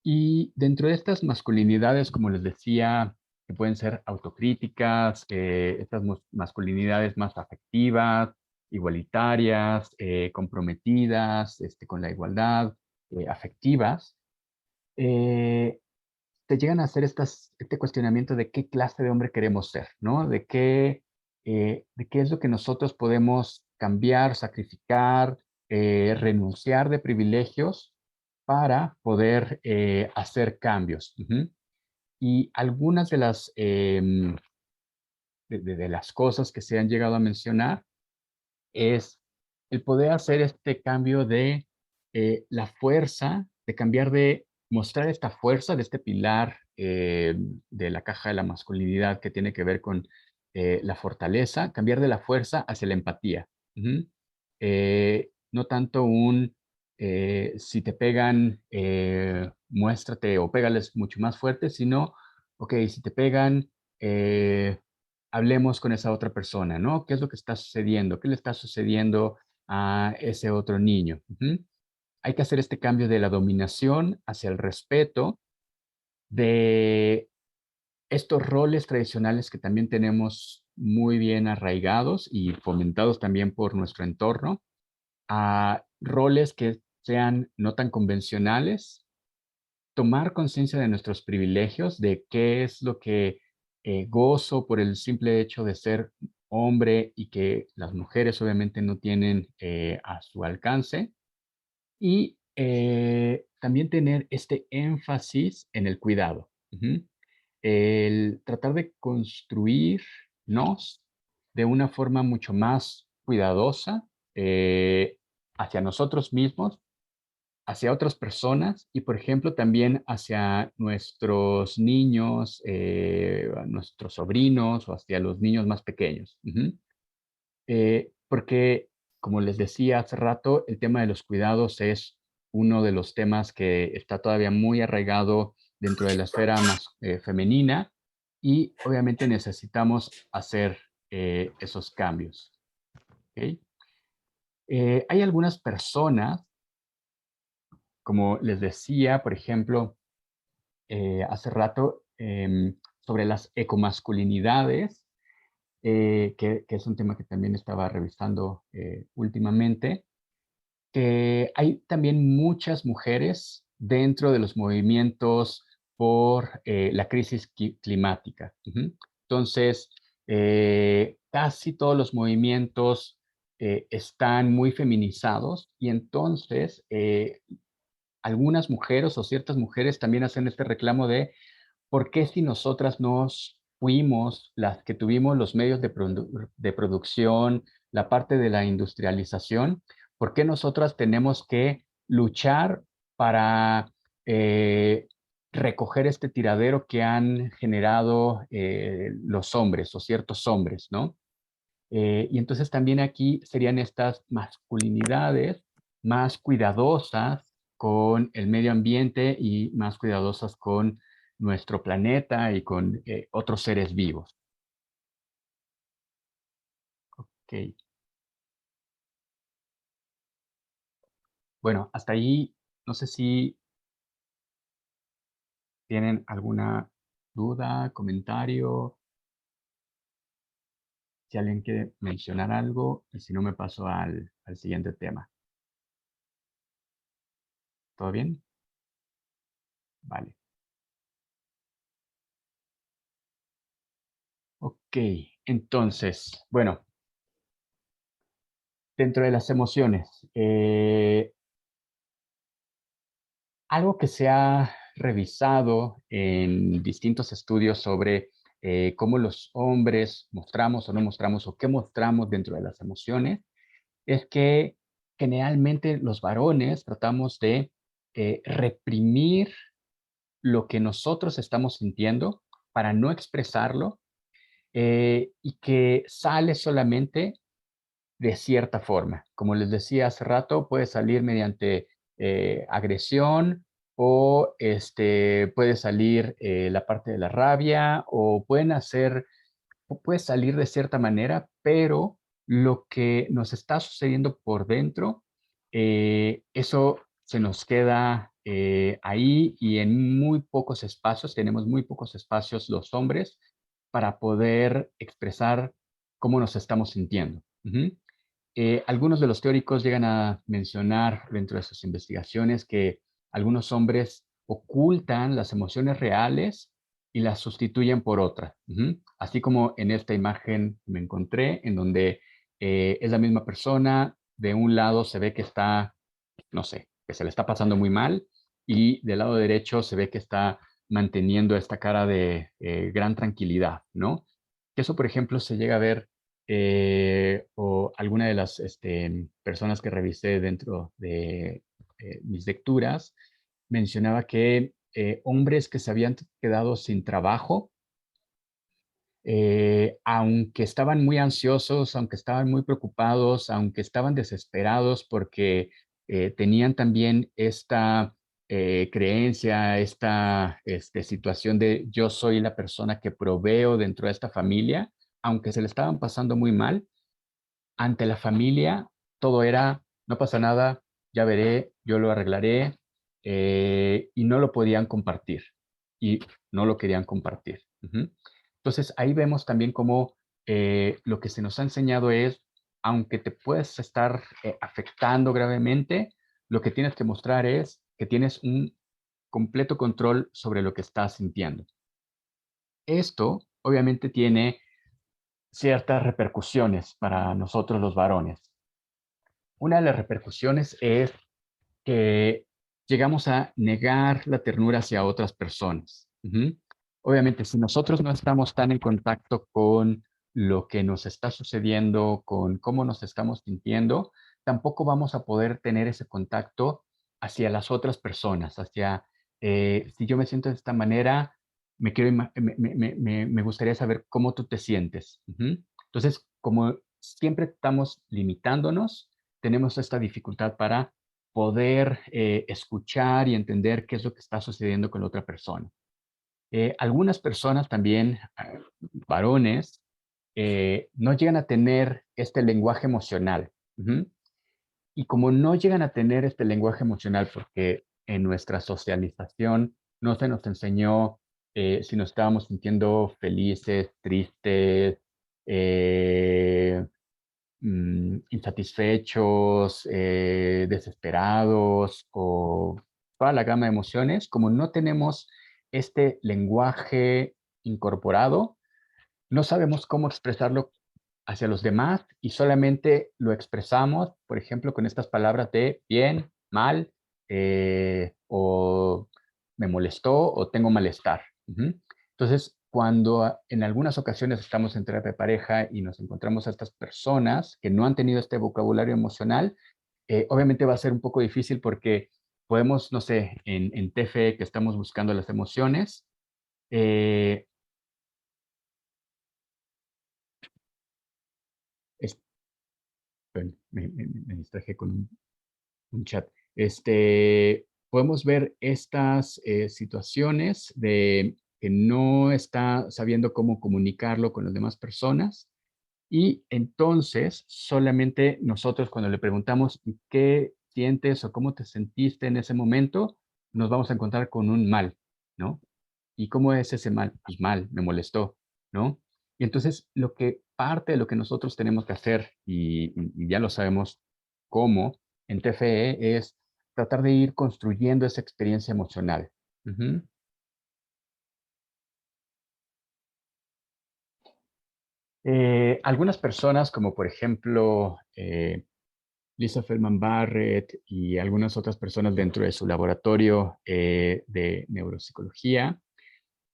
Y dentro de estas masculinidades, como les decía, que pueden ser autocríticas, estas masculinidades más afectivas, igualitarias, comprometidas, con la igualdad, afectivas, eh, te llegan a hacer este cuestionamiento de qué clase de hombre queremos ser, ¿no? De qué es lo que nosotros podemos cambiar, sacrificar, renunciar de privilegios para poder hacer cambios. Ujú. Y algunas de de las cosas que se han llegado a mencionar es el poder hacer este cambio de la fuerza, de cambiar de mostrar esta fuerza de este pilar de la caja de la masculinidad que tiene que ver con la fortaleza, cambiar de la fuerza hacia la empatía. Ujú. No tanto si te pegan, muéstrate o pégales mucho más fuerte, sino, ok, si te pegan, eh, hablemos con esa otra persona, ¿no? ¿Qué es lo que está sucediendo? ¿Qué le está sucediendo a ese otro niño? Ujú. Hay que hacer este cambio de la dominación hacia el respeto, de estos roles tradicionales que también tenemos muy bien arraigados y fomentados también por nuestro entorno a roles que sean no tan convencionales, tomar conciencia de nuestros privilegios, de qué es lo que gozo por el simple hecho de ser hombre y que las mujeres obviamente no tienen a su alcance. Y también tener este énfasis en el cuidado. Ujú. El tratar de construirnos de una forma mucho más cuidadosa hacia nosotros mismos, hacia otras personas y, por ejemplo, también hacia nuestros niños, a nuestros sobrinos o hacia los niños más pequeños. Ujú. Porque, como les decía hace rato, el tema de los cuidados es uno de los temas que está todavía muy arraigado dentro de la esfera más femenina y obviamente necesitamos hacer esos cambios. ¿Ok? Hay algunas personas, como les decía, por ejemplo, hace rato, sobre las ecomasculinidades, que es un tema que también estaba revisando últimamente, que hay también muchas mujeres dentro de los movimientos por la crisis climática. Ujú. Entonces, casi todos los movimientos están muy feminizados y entonces algunas mujeres o ciertas mujeres también hacen este reclamo de ¿por qué si nosotras nos fuimos las que tuvimos los medios de producción, la parte de la industrialización? ¿Por qué nosotras tenemos que luchar para recoger este tiradero que han generado los hombres o ciertos hombres, ¿no? Y entonces también aquí serían estas masculinidades más cuidadosas con el medio ambiente y más cuidadosas con nuestro planeta y con otros seres vivos. Ok. Bueno, hasta ahí no sé si tienen alguna duda, comentario, si alguien quiere mencionar algo y si no me paso al siguiente tema. ¿Todo bien? Vale. Ok, entonces, bueno, dentro de las emociones, algo que se ha revisado en distintos estudios sobre cómo los hombres mostramos o no mostramos o qué mostramos dentro de las emociones, es que generalmente los varones tratamos de reprimir lo que nosotros estamos sintiendo para no expresarlo y que sale solamente de cierta forma. Como les decía hace rato, puede salir mediante agresión o puede salir la parte de la rabia o o puede salir de cierta manera, pero lo que nos está sucediendo por dentro, eso se nos queda ahí y en muy pocos espacios, tenemos muy pocos espacios los hombres para poder expresar cómo nos estamos sintiendo. Ujú. Algunos de los teóricos llegan a mencionar dentro de sus investigaciones que algunos hombres ocultan las emociones reales y las sustituyen por otras. Ujú. Así como en esta imagen me encontré, en donde es la misma persona, de un lado se ve que está, no sé, que se le está pasando muy mal, y del lado derecho se ve que está manteniendo esta cara de gran tranquilidad, ¿no? Eso, por ejemplo, se llega a ver o alguna de las personas que revisé dentro de mis lecturas mencionaba que hombres que se habían quedado sin trabajo, aunque estaban muy ansiosos, aunque estaban muy preocupados, aunque estaban desesperados porque tenían también esta creencia, esta situación de yo soy la persona que proveo dentro de esta familia, aunque se le estaban pasando muy mal, ante la familia todo era, no pasa nada, ya veré, yo lo arreglaré, y no lo podían compartir y no lo querían compartir. Ujú. Entonces ahí vemos también cómo lo que se nos ha enseñado es, aunque te puedes estar afectando gravemente, lo que tienes que mostrar es que tienes un completo control sobre lo que estás sintiendo. Esto obviamente tiene ciertas repercusiones para nosotros los varones. Una de las repercusiones es que llegamos a negar la ternura hacia otras personas. Ujú. Obviamente, si nosotros no estamos tan en contacto con lo que nos está sucediendo, con cómo nos estamos sintiendo, tampoco vamos a poder tener ese contacto hacia las otras personas, hacia, si yo me siento de esta manera, me, quiero, me gustaría saber cómo tú te sientes. Ujú. Entonces, como siempre estamos limitándonos, tenemos esta dificultad para poder escuchar y entender qué es lo que está sucediendo con la otra persona. Algunas personas también, varones, no llegan a tener este lenguaje emocional. Ujú. Y como no llegan a tener este lenguaje emocional porque en nuestra socialización no se nos enseñó si nos estábamos sintiendo felices, tristes, eh, insatisfechos, desesperados o toda la gama de emociones, como no tenemos este lenguaje incorporado, no sabemos cómo expresarlo hacia los demás y solamente lo expresamos, por ejemplo, con estas palabras de bien, mal, o me molestó o tengo malestar. Ujú. Entonces, cuando en algunas ocasiones estamos en terapia de pareja y nos encontramos a estas personas que no han tenido este vocabulario emocional, obviamente va a ser un poco difícil porque podemos, no sé, en TFE que estamos buscando las emociones, eh, es- perdón, me distraje con un chat. Podemos ver estas situaciones de que no está sabiendo cómo comunicarlo con las demás personas y entonces solamente nosotros cuando le preguntamos ¿y qué sientes o cómo te sentiste en ese momento? Nos vamos a encontrar con un mal, ¿no? ¿Y cómo es ese mal? Pues mal, me molestó, ¿no? Y entonces parte de lo que nosotros tenemos que hacer, y ya lo sabemos cómo, en TFE, es tratar de ir construyendo esa experiencia emocional. Ujú. Algunas personas, como por ejemplo Lisa Feldman Barrett y algunas otras personas dentro de su laboratorio de neuropsicología,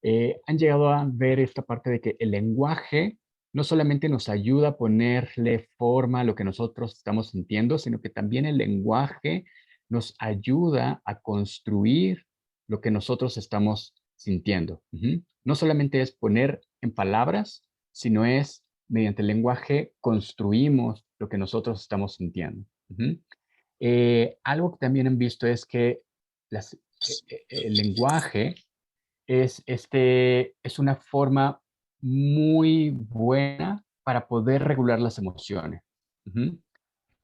han llegado a ver esta parte de que el lenguaje no solamente nos ayuda a ponerle forma a lo que nosotros estamos sintiendo, sino que también el lenguaje nos ayuda a construir lo que nosotros estamos sintiendo. Ujú. No solamente es poner en palabras, sino es mediante el lenguaje construimos lo que nosotros estamos sintiendo. Ujú. Algo que también han visto es que el lenguaje es una forma muy buena para poder regular las emociones. Ujú.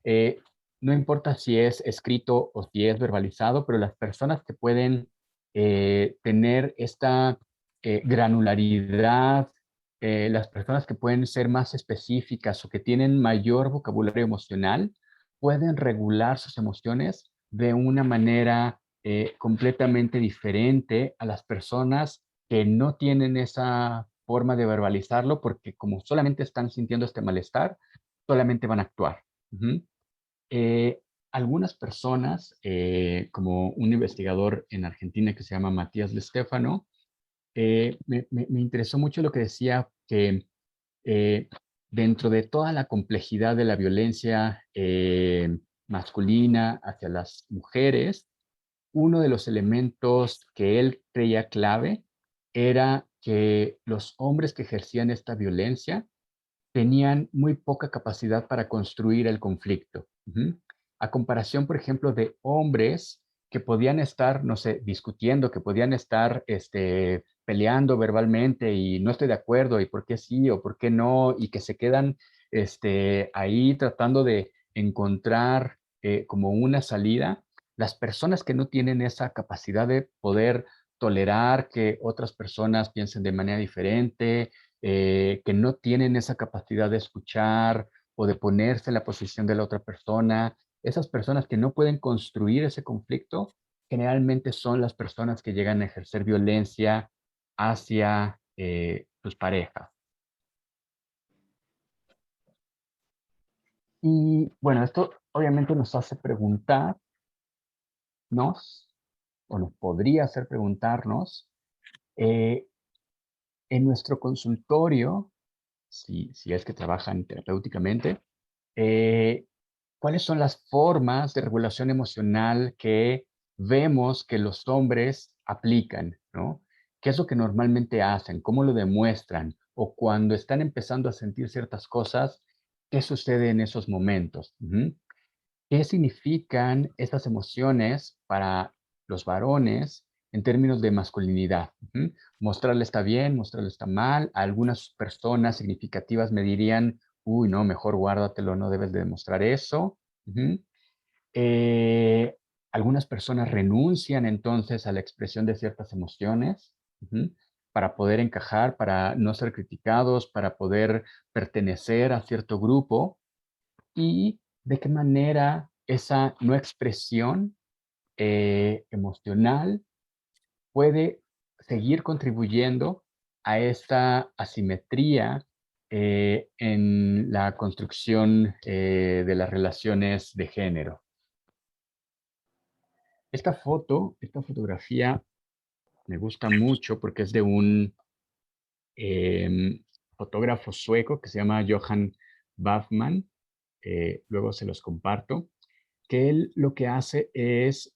Eh, no importa si es escrito o si es verbalizado, pero las personas que pueden tener esta granularidad, las personas que pueden ser más específicas o que tienen mayor vocabulario emocional, pueden regular sus emociones de una manera completamente diferente a las personas que no tienen esa forma de verbalizarlo porque como solamente están sintiendo este malestar, solamente van a actuar. Ujú. Algunas personas, como un investigador en Argentina que se llama Matías De Stefano, me interesó mucho lo que decía que eh, dentro de toda la complejidad de la violencia masculina hacia las mujeres, uno de los elementos que él creía clave era que los hombres que ejercían esta violencia tenían muy poca capacidad para construir el conflicto. Ujú. A comparación, por ejemplo, de hombres que podían estar, no sé, discutiendo, que podían estar peleando verbalmente y no estoy de acuerdo y por qué sí o por qué no, y que se quedan ahí tratando de encontrar como una salida. Las personas que no tienen esa capacidad de poder tolerar que otras personas piensen de manera diferente, que no tienen esa capacidad de escuchar o de ponerse en la posición de la otra persona. Esas personas que no pueden construir ese conflicto, generalmente son las personas que llegan a ejercer violencia hacia sus parejas. Y bueno, esto obviamente nos hace preguntarnos, o nos podría hacer preguntarnos, en nuestro consultorio, si es que trabajan terapéuticamente, ¿cuáles son las formas de regulación emocional que vemos que los hombres aplican, ¿no? ¿Qué es lo que normalmente hacen? ¿Cómo lo demuestran? O cuando están empezando a sentir ciertas cosas, ¿qué sucede en esos momentos? Ujú. ¿Qué significan estas emociones para los varones en términos de masculinidad? Ujú. Mostrarle está bien, mostrarle está mal. Algunas personas significativas me dirían, uy, no, mejor guárdatelo, no debes de demostrar eso. Ujú. Eh, Algunas personas renuncian entonces a la expresión de ciertas emociones, ujú, para poder encajar, para no ser criticados, para poder pertenecer a cierto grupo. Y de qué manera esa no expresión emocional puede seguir contribuyendo a esta asimetría en la construcción de las relaciones de género. Esta fotografía me gusta mucho porque es de un em, fotógrafo sueco que se llama Johan Bafman. Luego se los comparto. Que él lo que hace es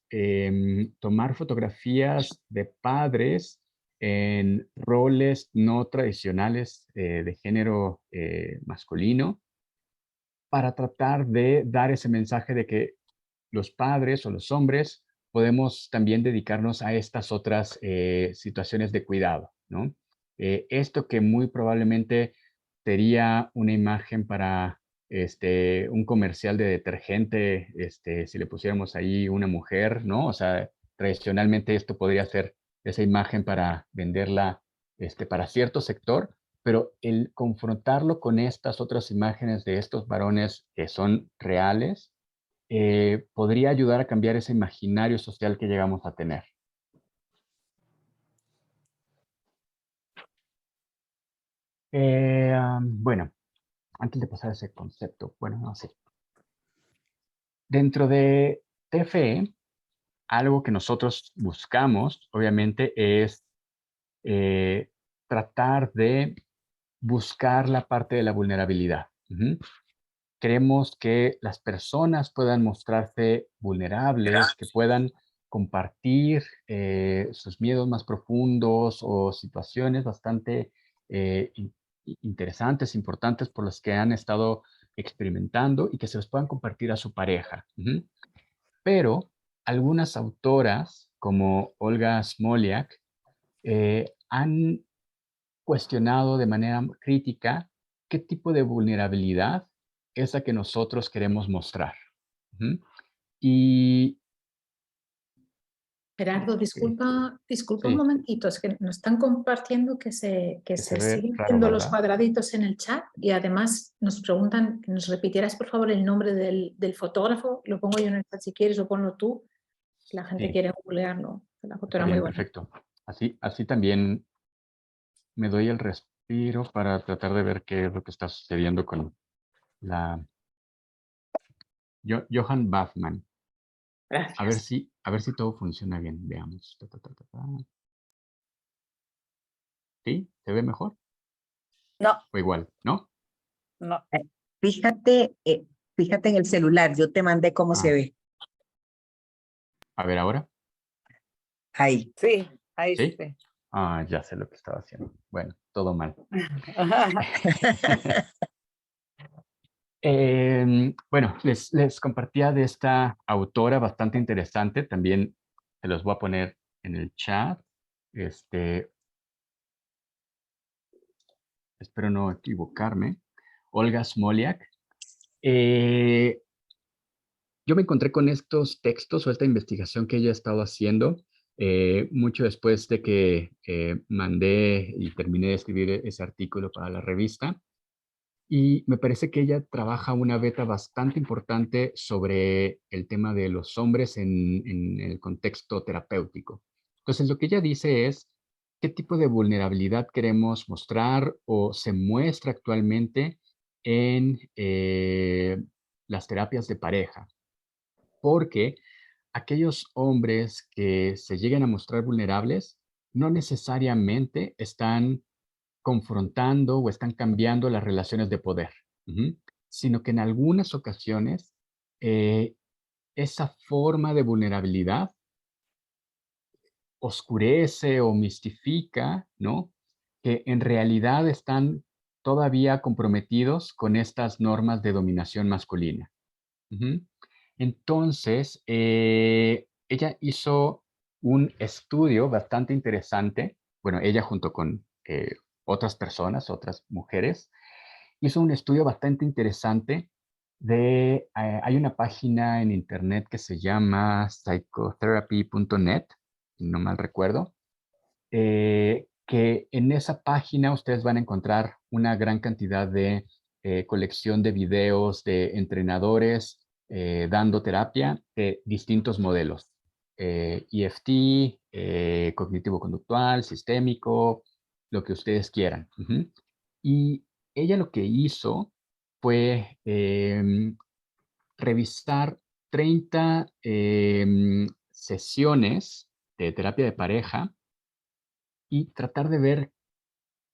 tomar fotografías de padres en roles no tradicionales de género masculino para tratar de dar ese mensaje de que los padres o los hombres podemos también dedicarnos a estas otras situaciones de cuidado, ¿no? Esto que muy probablemente sería una imagen para un comercial de detergente, si le pusiéramos ahí una mujer, ¿no? O sea, tradicionalmente esto podría ser esa imagen para venderla para cierto sector, pero el confrontarlo con estas otras imágenes de estos varones que son reales, podría ayudar a cambiar ese imaginario social que llegamos a tener. Bueno, antes de pasar a ese concepto, bueno, no sé. Dentro de TFE, algo que nosotros buscamos, obviamente, es tratar de buscar la parte de la vulnerabilidad. Ujú. Queremos que las personas puedan mostrarse vulnerables, que puedan compartir sus miedos más profundos o situaciones bastante interesantes, importantes por las que han estado experimentando y que se los puedan compartir a su pareja. Ujú. Pero algunas autoras, como Olga Smoliak, han cuestionado de manera crítica qué tipo de vulnerabilidad es la que nosotros queremos mostrar. Ujú. Y Gerardo, disculpa un sí, momentito, es que nos están compartiendo que que se se ve siguen raro, viendo los ¿verdad? cuadraditos en el chat y además nos preguntan que nos repitieras por favor el nombre del fotógrafo, lo pongo yo en el chat si quieres o ponlo tú, la gente Sí, quiere googlearlo, la foto está era muy bien, buena. perfecto. Así también me doy el respiro para tratar de ver qué es lo que está sucediendo con la Johan Bafman. Gracias. A ver si todo funciona bien. Veamos. ¿Sí? ¿Se ve mejor? No, O igual, ¿no? no. Fíjate, fíjate en el celular, yo te mandé cómo se Ah, ve. a ver ahora. Ahí. Sí, ahí ¿Sí? sí. Ah, ya sé lo que estaba haciendo. Bueno, todo mal. Bueno, les compartía de esta autora bastante interesante. También se los voy a poner en el chat. Espero no equivocarme. Olga Smoliak. Yo me encontré con estos textos o esta investigación que ella ha estado haciendo mucho después de que mandé y terminé de escribir ese artículo para la revista. Y me parece que ella trabaja una beta bastante importante sobre el tema de los hombres en el contexto terapéutico. Entonces, lo que ella dice es qué tipo de vulnerabilidad queremos mostrar o se muestra actualmente en las terapias de pareja. Porque aquellos hombres que se lleguen a mostrar vulnerables no necesariamente están confrontando o están cambiando las relaciones de poder, sino que en algunas ocasiones esa forma de vulnerabilidad oscurece o mistifica, ¿no? Que en realidad están todavía comprometidos con estas normas de dominación masculina. Ujú. Entonces, ella hizo un estudio bastante interesante, bueno, ella junto con otras personas, otras mujeres, hizo un estudio bastante interesante hay una página en internet que se llama psychotherapy.net, si no mal recuerdo, que en esa página ustedes van a encontrar una gran cantidad de colección de videos de entrenadores dando terapia de distintos modelos. EFT, cognitivo-conductual, sistémico, lo que ustedes quieran. Y ella lo que hizo fue revisar 30 sesiones de terapia de pareja y tratar de ver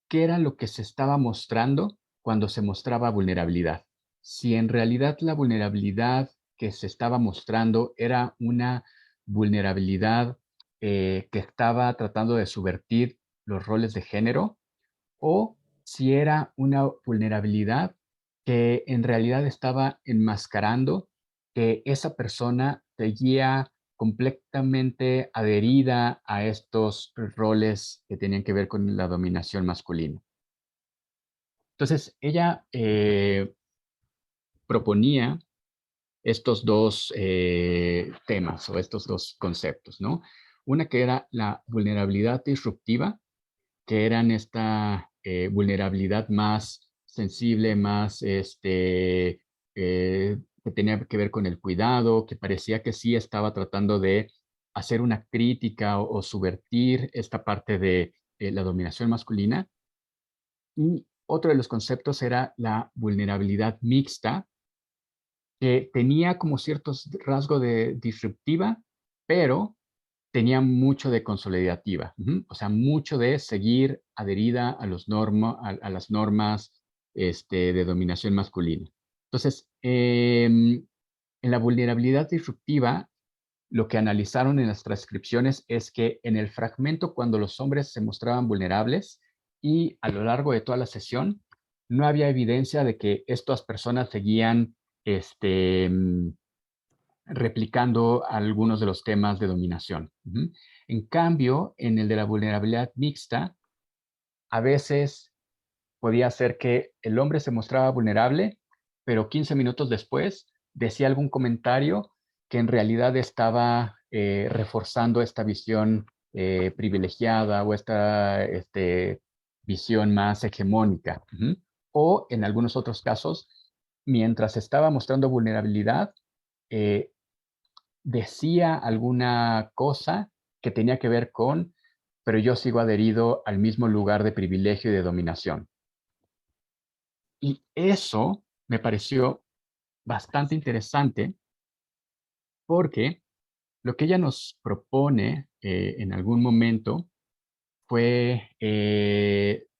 qué era lo que se estaba mostrando cuando se mostraba vulnerabilidad. Si en realidad la vulnerabilidad que se estaba mostrando era una vulnerabilidad que estaba tratando de subvertir los roles de género, o si era una vulnerabilidad que en realidad estaba enmascarando que esa persona seguía completamente adherida a estos roles que tenían que ver con la dominación masculina. Entonces, ella proponía estos dos temas o estos dos conceptos, ¿no? Una que era la vulnerabilidad disruptiva, que eran esta vulnerabilidad más sensible, más que tenía que ver con el cuidado, que parecía que sí estaba tratando de hacer una crítica o subvertir esta parte de la dominación masculina. Y otro de los conceptos era la vulnerabilidad mixta, que tenía como ciertos rasgos de disruptiva, pero tenía mucho de consolidativa, o sea, mucho de seguir adherida a a las normas de dominación masculina. Entonces, en la vulnerabilidad disruptiva, lo que analizaron en las transcripciones es que en el fragmento cuando los hombres se mostraban vulnerables y a lo largo de toda la sesión, no había evidencia de que estas personas seguían replicando algunos de los temas de dominación. En cambio, en el de la vulnerabilidad mixta, a veces podía ser que el hombre se mostraba vulnerable, pero 15 minutos después decía algún comentario que en realidad estaba reforzando esta visión privilegiada o esta visión más hegemónica. O en algunos otros casos, mientras estaba mostrando vulnerabilidad, eh, decía alguna cosa que tenía que ver con, pero yo sigo adherido al mismo lugar de privilegio y de dominación. Y eso me pareció bastante interesante porque lo que ella nos propone en algún momento fue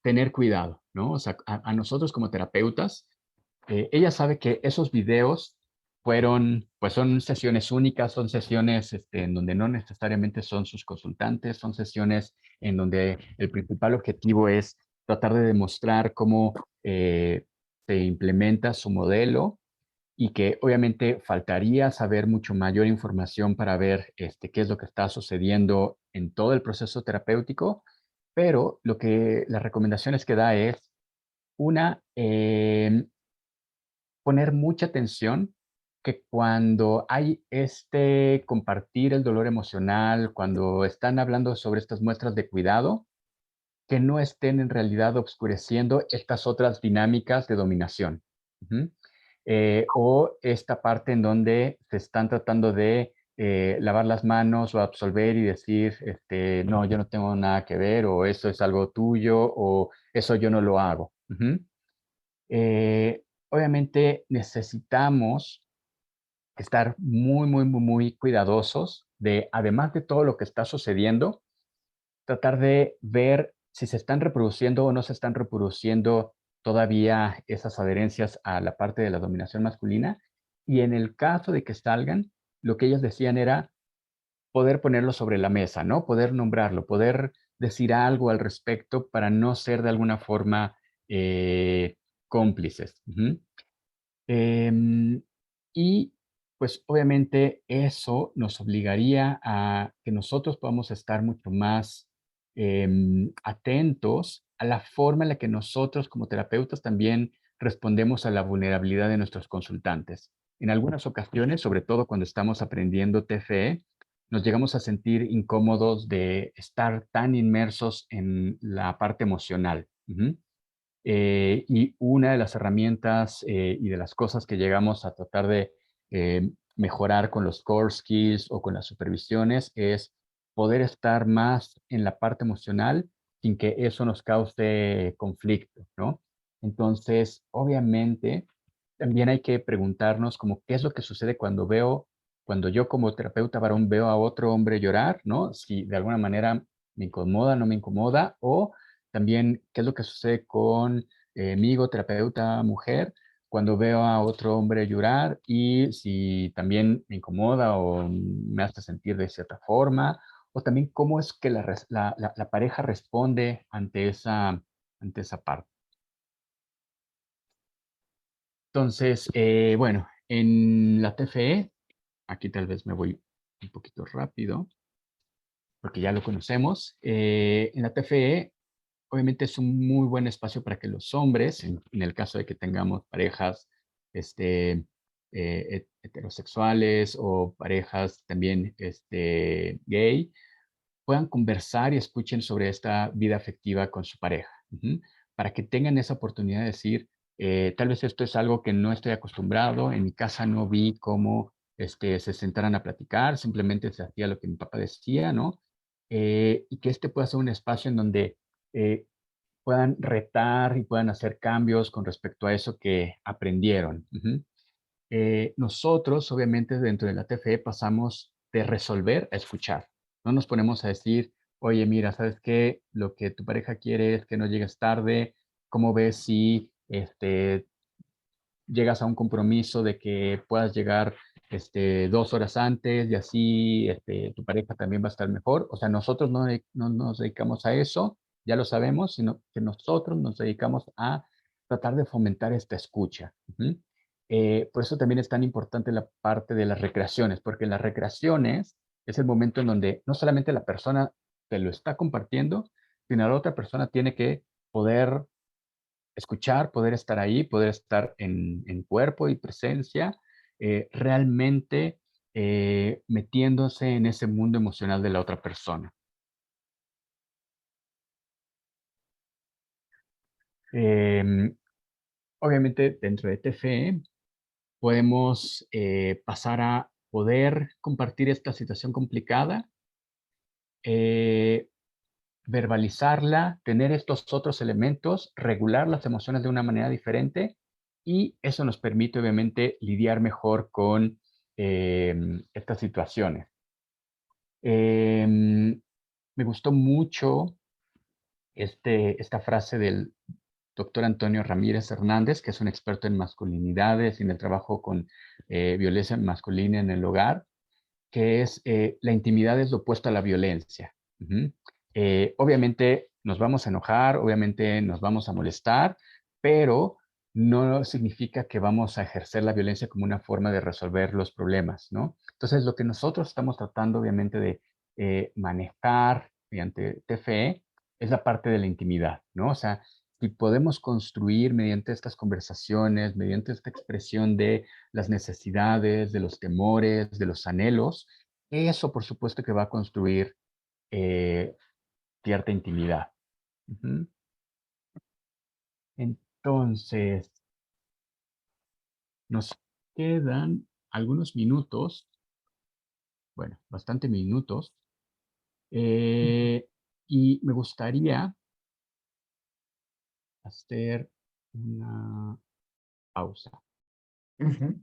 tener cuidado, ¿no? O sea, a nosotros como terapeutas, ella sabe que esos videos pues son sesiones únicas, son sesiones en donde no necesariamente son sus consultantes, son sesiones en donde el principal objetivo es tratar de demostrar cómo se implementa su modelo y que obviamente faltaría saber mucho mayor información para ver qué es lo que está sucediendo en todo el proceso terapéutico, pero las recomendaciones que da es una, poner mucha atención que cuando hay este compartir el dolor emocional, cuando están hablando sobre estas muestras de cuidado, que no estén en realidad obscureciendo estas otras dinámicas de dominación. Ujú. O esta parte en donde se están tratando de lavar las manos o absolver y decir, no, yo no tengo nada que ver, o eso es algo tuyo, o eso yo no lo hago. Ujú. Obviamente necesitamos estar muy, muy, muy, muy cuidadosos de, además de todo lo que está sucediendo, tratar de ver si se están reproduciendo o no se están reproduciendo todavía esas adherencias a la parte de la dominación masculina. Y en el caso de que salgan, lo que ellas decían era poder ponerlo sobre la mesa, ¿no? Poder nombrarlo, poder decir algo al respecto para no ser de alguna forma cómplices. Ujú. Em, y pues obviamente eso nos obligaría a que nosotros podamos estar mucho más atentos a la forma en la que nosotros como terapeutas también respondemos a la vulnerabilidad de nuestros consultantes. En algunas ocasiones, sobre todo cuando estamos aprendiendo TFE, nos llegamos a sentir incómodos de estar tan inmersos en la parte emocional. Ujú. Y una de las herramientas y de las cosas que llegamos a tratar de mejorar con los core skills o con las supervisiones es poder estar más en la parte emocional sin que eso nos cause conflicto, ¿no? Entonces, obviamente, también hay que preguntarnos como qué es lo que sucede cuando yo como terapeuta varón veo a otro hombre llorar, ¿no? Si de alguna manera me incomoda, no me incomoda, o también, ¿qué es lo que sucede con mi terapeuta mujer cuando veo a otro hombre llorar y si también me incomoda o me hace sentir de cierta forma? O también cómo es que la pareja responde ante esa parte. Entonces, bueno, en la TFE, aquí tal vez me voy un poquito rápido, porque ya lo conocemos. En la TFE obviamente es un muy buen espacio para que los hombres, en el caso de que tengamos parejas heterosexuales o parejas también gay, puedan conversar y escuchen sobre esta vida afectiva con su pareja. Ujú. Para que tengan esa oportunidad de decir, tal vez esto es algo que no estoy acostumbrado, en mi casa no vi cómo se sentaran a platicar, simplemente se hacía lo que mi papá decía, ¿no? Y que este pueda ser un espacio en donde eh, puedan retar y puedan hacer cambios con respecto a eso que aprendieron. Ujú. Nosotros, obviamente, dentro de la TFE pasamos de resolver a escuchar. No nos ponemos a decir, oye, mira, ¿sabes qué? Lo que tu pareja quiere es que no llegues tarde. ¿Cómo ves si llegas a un compromiso de que puedas llegar 2 horas antes y así tu pareja también va a estar mejor? O sea, nosotros no nos dedicamos a eso, ya lo sabemos, sino que nosotros nos dedicamos a tratar de fomentar esta escucha. Ujú. Por eso también es tan importante la parte de las recreaciones, porque en las recreaciones es el momento en donde no solamente la persona te lo está compartiendo, sino la otra persona tiene que poder escuchar, poder estar ahí, poder estar en cuerpo y presencia, realmente metiéndose en ese mundo emocional de la otra persona. Em, Obviamente, dentro de TFE podemos pasar a poder compartir esta situación complicada, eh, verbalizarla, tener estos otros elementos, regular las emociones de una manera diferente y eso nos permite obviamente lidiar mejor con estas situaciones. Em, Me gustó mucho esta frase del doctor Antonio Ramírez Hernández, que es un experto en masculinidades y en el trabajo con violencia masculina en el hogar, que es la intimidad es lo opuesto a la violencia. Ujú. Obviamente nos vamos a enojar, obviamente nos vamos a molestar, pero no significa que vamos a ejercer la violencia como una forma de resolver los problemas, ¿no? Entonces, lo que nosotros estamos tratando, obviamente, de manejar mediante TFE es la parte de la intimidad, ¿no? O sea, si podemos construir mediante estas conversaciones, mediante esta expresión de las necesidades, de los temores, de los anhelos, eso por supuesto que va a construir cierta intimidad. Ujú. Entonces, nos quedan algunos minutos, bueno, bastante minutos, y me gustaría hacer una pausa. Ujú.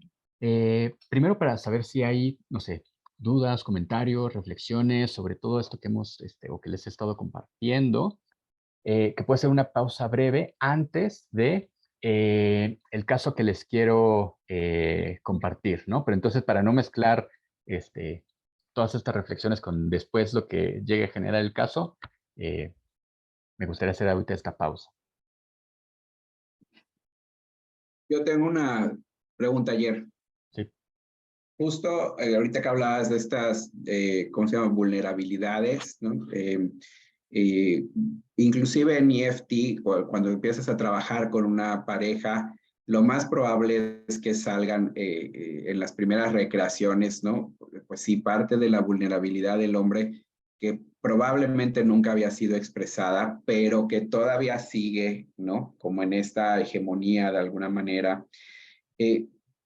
Primero para saber si hay, no sé, dudas, comentarios, reflexiones sobre todo esto que hemos, o que les he estado compartiendo, que puede ser una pausa breve antes de el caso que les quiero compartir, ¿no? Pero entonces para no mezclar todas estas reflexiones con después lo que llegue a generar el caso, eh, me gustaría hacer ahorita esta pausa. Yo tengo una pregunta ayer. Sí. Justo ahorita que hablabas de estas, ¿cómo se llaman? Vulnerabilidades, ¿no? Inclusive en EFT, cuando empiezas a trabajar con una pareja, lo más probable es que salgan en las primeras recreaciones, ¿no? Pues sí, parte de la vulnerabilidad del hombre que probablemente nunca había sido expresada, pero que todavía sigue, ¿no? Como en esta hegemonía de alguna manera.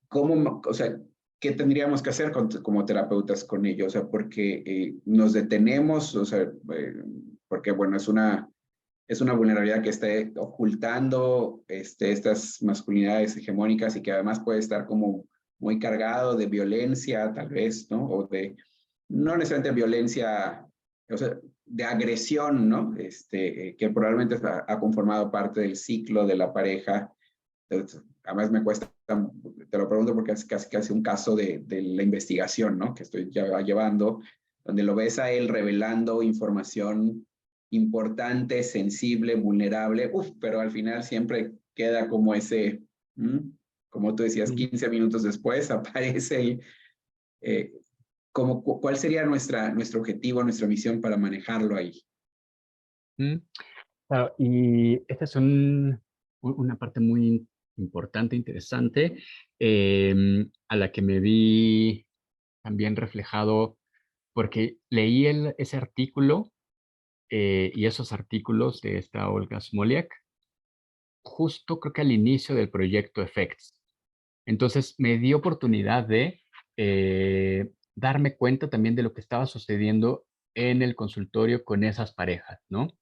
¿Cómo, o sea, qué tendríamos que hacer como terapeutas con ellos? O sea, porque nos detenemos, o sea, porque bueno, es una vulnerabilidad que está ocultando estas masculinidades hegemónicas y que además puede estar como muy cargado de violencia, tal vez, ¿no? O de, no necesariamente violencia, o sea, de agresión, ¿no? Que probablemente ha conformado parte del ciclo de la pareja. Entonces, además me cuesta, te lo pregunto porque es casi un caso de la investigación, ¿no? Que estoy llevando, donde lo ves a él revelando información importante, sensible, vulnerable, pero al final siempre queda como ese, como tú decías, 15 minutos después aparece el, ¿cuál sería nuestro objetivo, nuestra misión para manejarlo ahí? Claro, y esta es una parte muy importante, interesante, a la que me vi también reflejado porque leí ese artículo y esos artículos de esta Olga Smoliak, justo creo que al inicio del proyecto Effects. Entonces me di oportunidad de darme cuenta también de lo que estaba sucediendo en el consultorio con esas parejas, ¿no?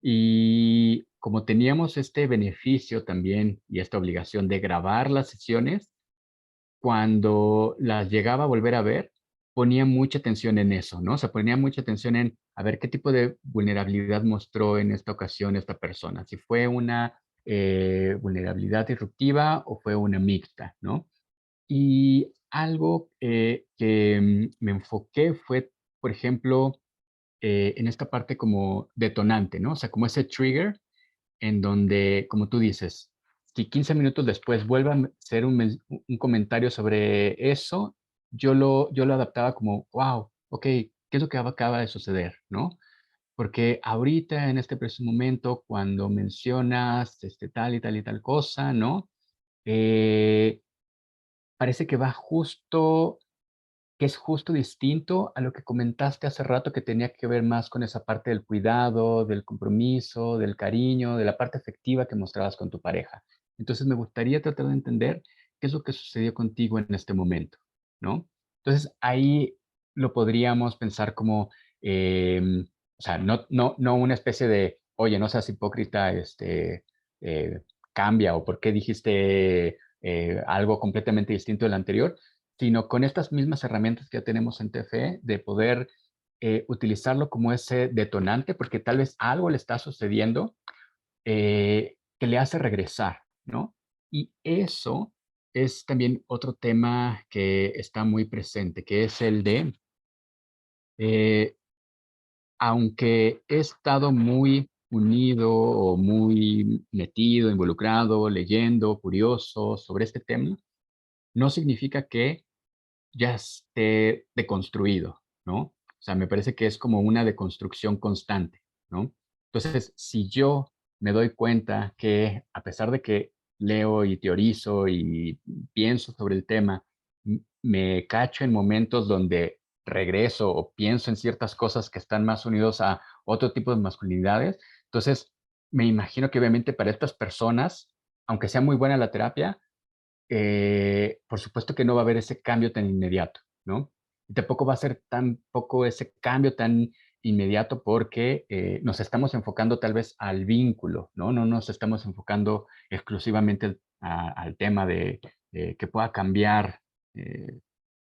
Y como teníamos este beneficio también y esta obligación de grabar las sesiones, cuando las llegaba a volver a ver, ponía mucha atención en eso, ¿no? O sea, ponía mucha atención en a ver qué tipo de vulnerabilidad mostró en esta ocasión esta persona, si fue una vulnerabilidad disruptiva o fue una mixta, ¿no? Y algo que me enfoqué fue, por ejemplo, en esta parte como detonante, ¿no? O sea, como ese trigger en donde, como tú dices, si 15 minutos después vuelve a ser un comentario sobre eso, yo lo adaptaba como, wow, ok, ¿qué es lo que acaba de suceder, no? Porque ahorita, en este preciso momento, cuando mencionas tal y tal y tal cosa, ¿no? Eh, parece que va justo que es justo distinto a lo que comentaste hace rato, que tenía que ver más con esa parte del cuidado, del compromiso, del cariño, de la parte afectiva que mostrabas con tu pareja. Entonces, me gustaría tratar de entender qué es lo que sucedió contigo en este momento, ¿no? Entonces, ahí lo podríamos pensar como, o sea, no una especie de, oye, no seas hipócrita, eh, cambia, o por qué dijiste algo completamente distinto del anterior, sino con estas mismas herramientas que ya tenemos en TFE, de poder utilizarlo como ese detonante, porque tal vez algo le está sucediendo que le hace regresar, ¿no? Y eso es también otro tema que está muy presente, que es el de, eh, aunque he estado muy unido o muy metido, involucrado, leyendo, curioso sobre este tema, no significa que ya esté deconstruido, ¿no? O sea, me parece que es como una deconstrucción constante, ¿no? Entonces, si yo me doy cuenta que a pesar de que leo y teorizo y pienso sobre el tema, me cacho en momentos donde regreso o pienso en ciertas cosas que están más unidos a otro tipo de masculinidades. Entonces, me imagino que obviamente para estas personas, aunque sea muy buena la terapia, por supuesto que no va a haber ese cambio tan inmediato, ¿no? Y tampoco va a ser tampoco ese cambio tan inmediato porque nos estamos enfocando tal vez al vínculo, ¿no? No nos estamos enfocando exclusivamente al tema de que pueda cambiar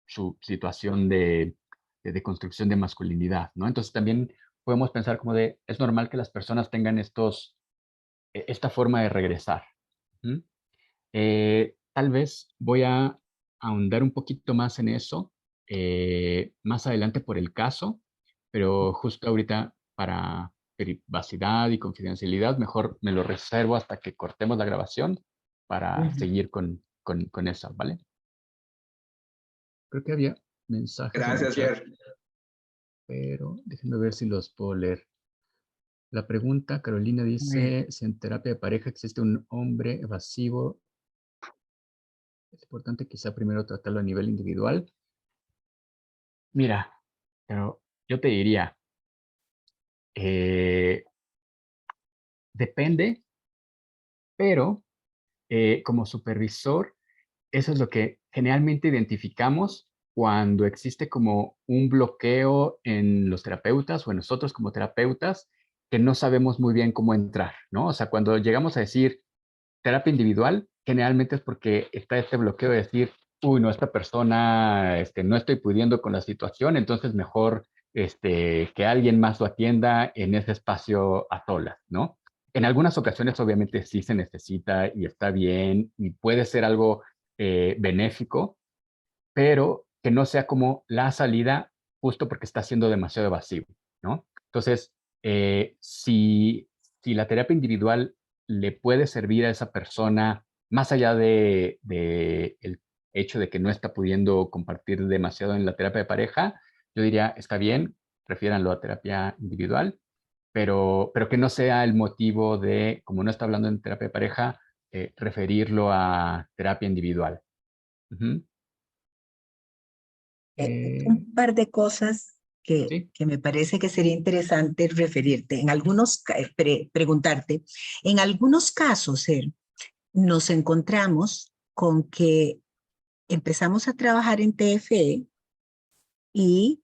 su situación de construcción de masculinidad, ¿no? Entonces también podemos pensar como de, es normal que las personas tengan esta forma de regresar. ¿Mm? Tal vez voy a ahondar un poquito más en eso más adelante por el caso, pero justo ahorita para privacidad y confidencialidad, mejor me lo reservo hasta que cortemos la grabación para seguir con eso, ¿vale? Creo que había mensajes en el Gracias, chat, Jer. pero déjenme ver si los puedo leer. La pregunta, Carolina Bien. dice, si en terapia de pareja existe un hombre evasivo, es importante quizá primero tratarlo a nivel individual. Mira, pero yo te diría, eh, depende, pero como supervisor, eso es lo que generalmente identificamos cuando existe como un bloqueo en los terapeutas o en nosotros como terapeutas que no sabemos muy bien cómo entrar, ¿no? O sea, cuando llegamos a decir terapia individual, generalmente es porque está este bloqueo de decir, uy, no, esta persona, no estoy pudiendo con la situación, entonces mejor que alguien más lo atienda en ese espacio a solas, ¿no? En algunas ocasiones, obviamente, sí se necesita y está bien y puede ser algo benéfico, pero que no sea como la salida justo porque está siendo demasiado evasivo, ¿no? Entonces, si la terapia individual le puede servir a esa persona, más allá de el hecho de que no está pudiendo compartir demasiado en la terapia de pareja, yo diría, está bien, prefiéranlo a terapia individual, pero que no sea el motivo de, como no está hablando en terapia de pareja, referirlo a terapia individual. Ujú. Un par de cosas Sí. que me parece que sería interesante referirte. En algunos, preguntarte, en algunos casos, nos encontramos con que empezamos a trabajar en TFE y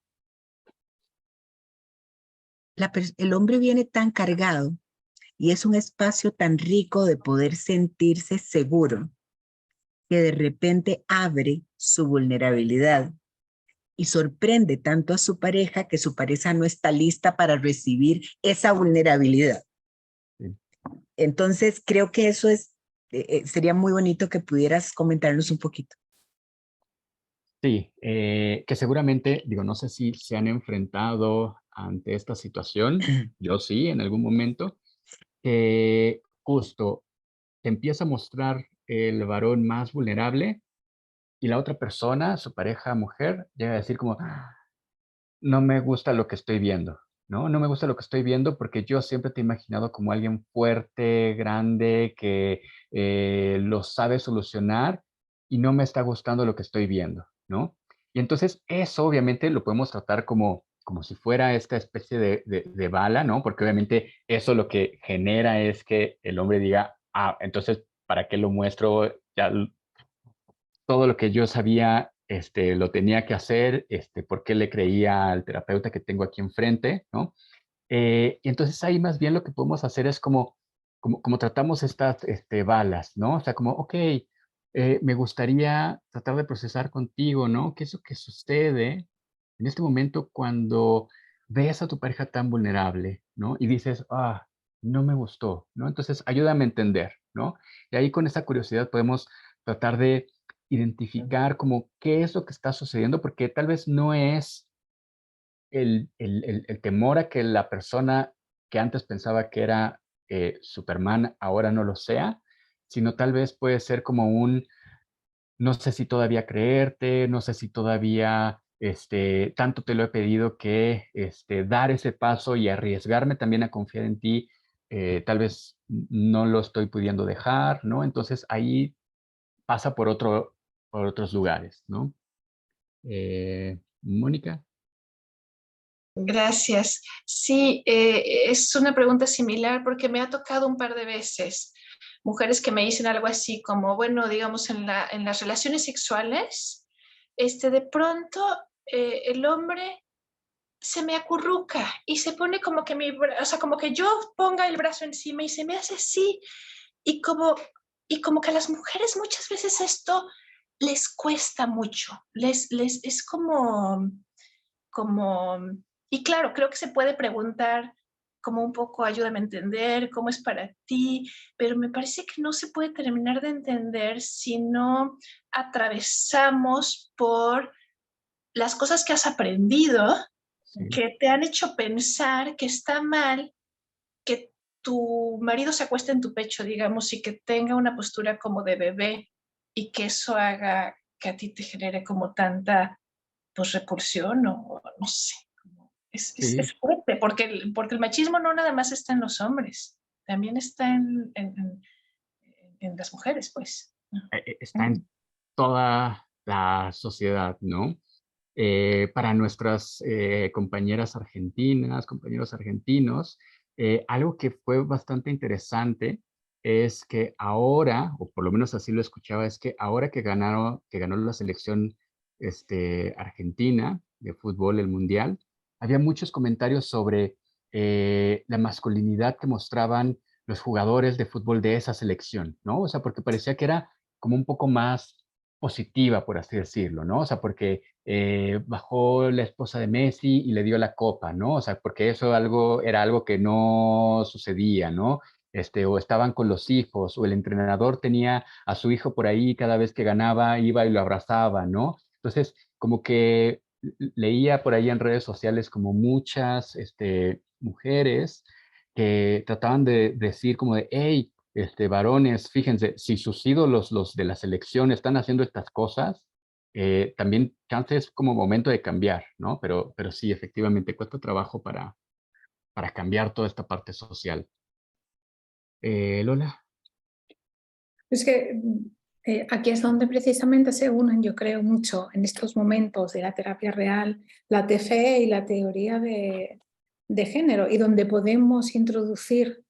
el hombre viene tan cargado y es un espacio tan rico de poder sentirse seguro que de repente abre su vulnerabilidad y sorprende tanto a su pareja que su pareja no está lista para recibir esa vulnerabilidad. Sí. Entonces, creo que eso sería muy bonito que pudieras comentarnos un poquito. Sí, que seguramente, digo, no sé si se han enfrentado ante esta situación, yo sí, en algún momento, que justo te empieza a mostrar el varón más vulnerable y la otra persona, su pareja mujer, llega a decir como, no me gusta lo que estoy viendo, ¿no? No me gusta lo que estoy viendo porque yo siempre te he imaginado como alguien fuerte, grande, que lo sabe solucionar y no me está gustando lo que estoy viendo, ¿no? Y entonces eso obviamente lo podemos tratar como si fuera esta especie de bala, ¿no? Porque obviamente eso lo que genera es que el hombre diga, ah, entonces, ¿para qué lo muestro? Ya todo lo que yo sabía, lo tenía que hacer, por qué le creía al terapeuta que tengo aquí enfrente, ¿no? Y entonces ahí más bien lo que podemos hacer es como tratamos estas balas, ¿no? O sea, como, ok, me gustaría tratar de procesar contigo, ¿no? ¿Qué es lo que sucede en este momento cuando ves a tu pareja tan vulnerable, ¿no? Y dices, ah, no me gustó, ¿no? Entonces, ayúdame a entender, ¿no? Y ahí con esa curiosidad podemos tratar de identificar como qué es lo que está sucediendo, porque tal vez no es el temor a que la persona que antes pensaba que era Superman ahora no lo sea, sino tal vez puede ser como no sé si todavía creerte, no sé si todavía tanto te lo he pedido que dar ese paso y arriesgarme también a confiar en ti, tal vez no lo estoy pudiendo dejar, ¿no? Entonces ahí pasa por otros lugares, ¿no? Mónica. Gracias. Sí, es una pregunta similar porque me ha tocado un par de veces mujeres que me dicen algo así como, bueno, digamos, en las relaciones sexuales, de pronto el hombre se me acurruca y se pone como que o sea, como que yo ponga el brazo encima y se me hace así. Y como que a las mujeres muchas veces esto les cuesta mucho, es como, y claro, creo que se puede preguntar como un poco, ayúdame a entender cómo es para ti, pero me parece que no se puede terminar de entender si no atravesamos por las cosas que has aprendido, Sí. que te han hecho pensar que está mal que tu marido se acueste en tu pecho, digamos, y que tenga una postura como de bebé y que eso haga que a ti te genere como tanta pues repulsión o no sé. Sí. Es fuerte, porque el machismo no nada más está en los hombres, también está en las mujeres, pues. Está en toda la sociedad, ¿no? Para nuestras compañeras argentinas, compañeros argentinos, algo que fue bastante interesante es que ahora, o por lo menos así lo escuchaba, es que ahora que ganó la selección argentina de fútbol, el mundial, había muchos comentarios sobre la masculinidad que mostraban los jugadores de fútbol de esa selección, ¿no? O sea, porque parecía que era como un poco más positiva, por así decirlo, ¿no? O sea, porque bajó la esposa de Messi y le dio la copa, ¿no? O sea, porque eso era algo que no sucedía, ¿no? O estaban con los hijos, o el entrenador tenía a su hijo por ahí, cada vez que ganaba iba y lo abrazaba, ¿no? Entonces, como que leía por ahí en redes sociales como muchas mujeres que trataban de decir como de, hey, varones, fíjense, si sus ídolos, los de la selección, están haciendo estas cosas, también chance es como momento de cambiar, ¿no? Pero sí, efectivamente, cuesta trabajo para cambiar toda esta parte social. Lola. Es que aquí es donde precisamente se unen, yo creo, mucho en estos momentos de la terapia real, la TFE y la teoría de género, y donde podemos introducir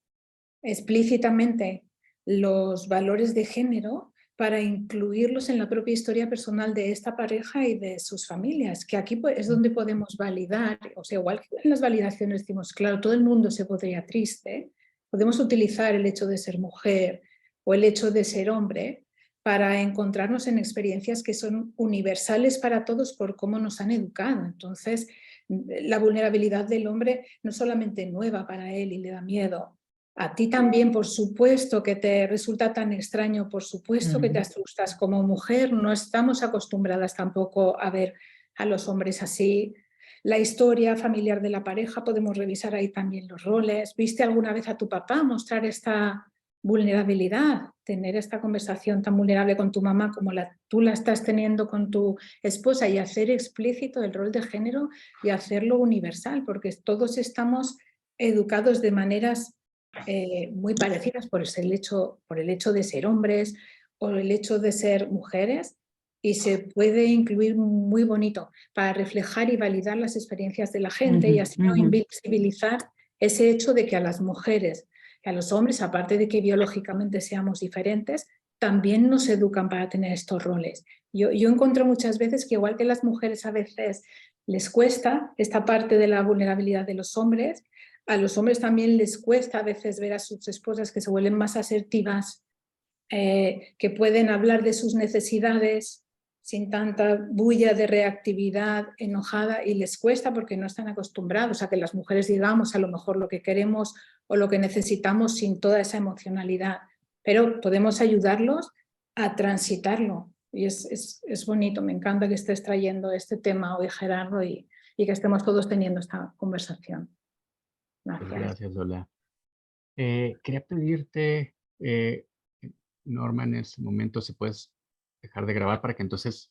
explícitamente los valores de género para incluirlos en la propia historia personal de esta pareja y de sus familias, que aquí es donde podemos validar, o sea, igual que en las validaciones decimos, claro, todo el mundo se podría triste, podemos utilizar el hecho de ser mujer o el hecho de ser hombre para encontrarnos en experiencias que son universales para todos por cómo nos han educado. Entonces, la vulnerabilidad del hombre no solamente nueva para él y le da miedo, a ti también, por supuesto, que te resulta tan extraño, por supuesto que te asustas como mujer, no estamos acostumbradas tampoco a ver a los hombres así. La historia familiar de la pareja, podemos revisar ahí también los roles. ¿Viste alguna vez a tu papá mostrar esta vulnerabilidad, tener esta conversación tan vulnerable con tu mamá como tú la estás teniendo con tu esposa, y hacer explícito el rol de género y hacerlo universal? Porque todos estamos educados de maneras muy parecidas por el hecho de ser hombres o el hecho de ser mujeres, y se puede incluir muy bonito para reflejar y validar las experiencias de la gente y así no invisibilizar ese hecho de que a las mujeres y a los hombres, aparte de que biológicamente seamos diferentes, también nos educan para tener estos roles. Yo encuentro muchas veces que igual que las mujeres a veces les cuesta esta parte de la vulnerabilidad de los hombres, a los hombres también les cuesta a veces ver a sus esposas que se vuelven más asertivas, que pueden hablar de sus necesidades sin tanta bulla de reactividad enojada, y les cuesta porque no están acostumbrados a que las mujeres digamos a lo mejor lo que queremos o lo que necesitamos sin toda esa emocionalidad. Pero podemos ayudarlos a transitarlo, y es bonito. Me encanta que estés trayendo este tema hoy, Gerardo, y que estemos todos teniendo esta conversación. Pues gracias, Lola. Quería pedirte, Norma, en este momento, si puedes dejar de grabar para que entonces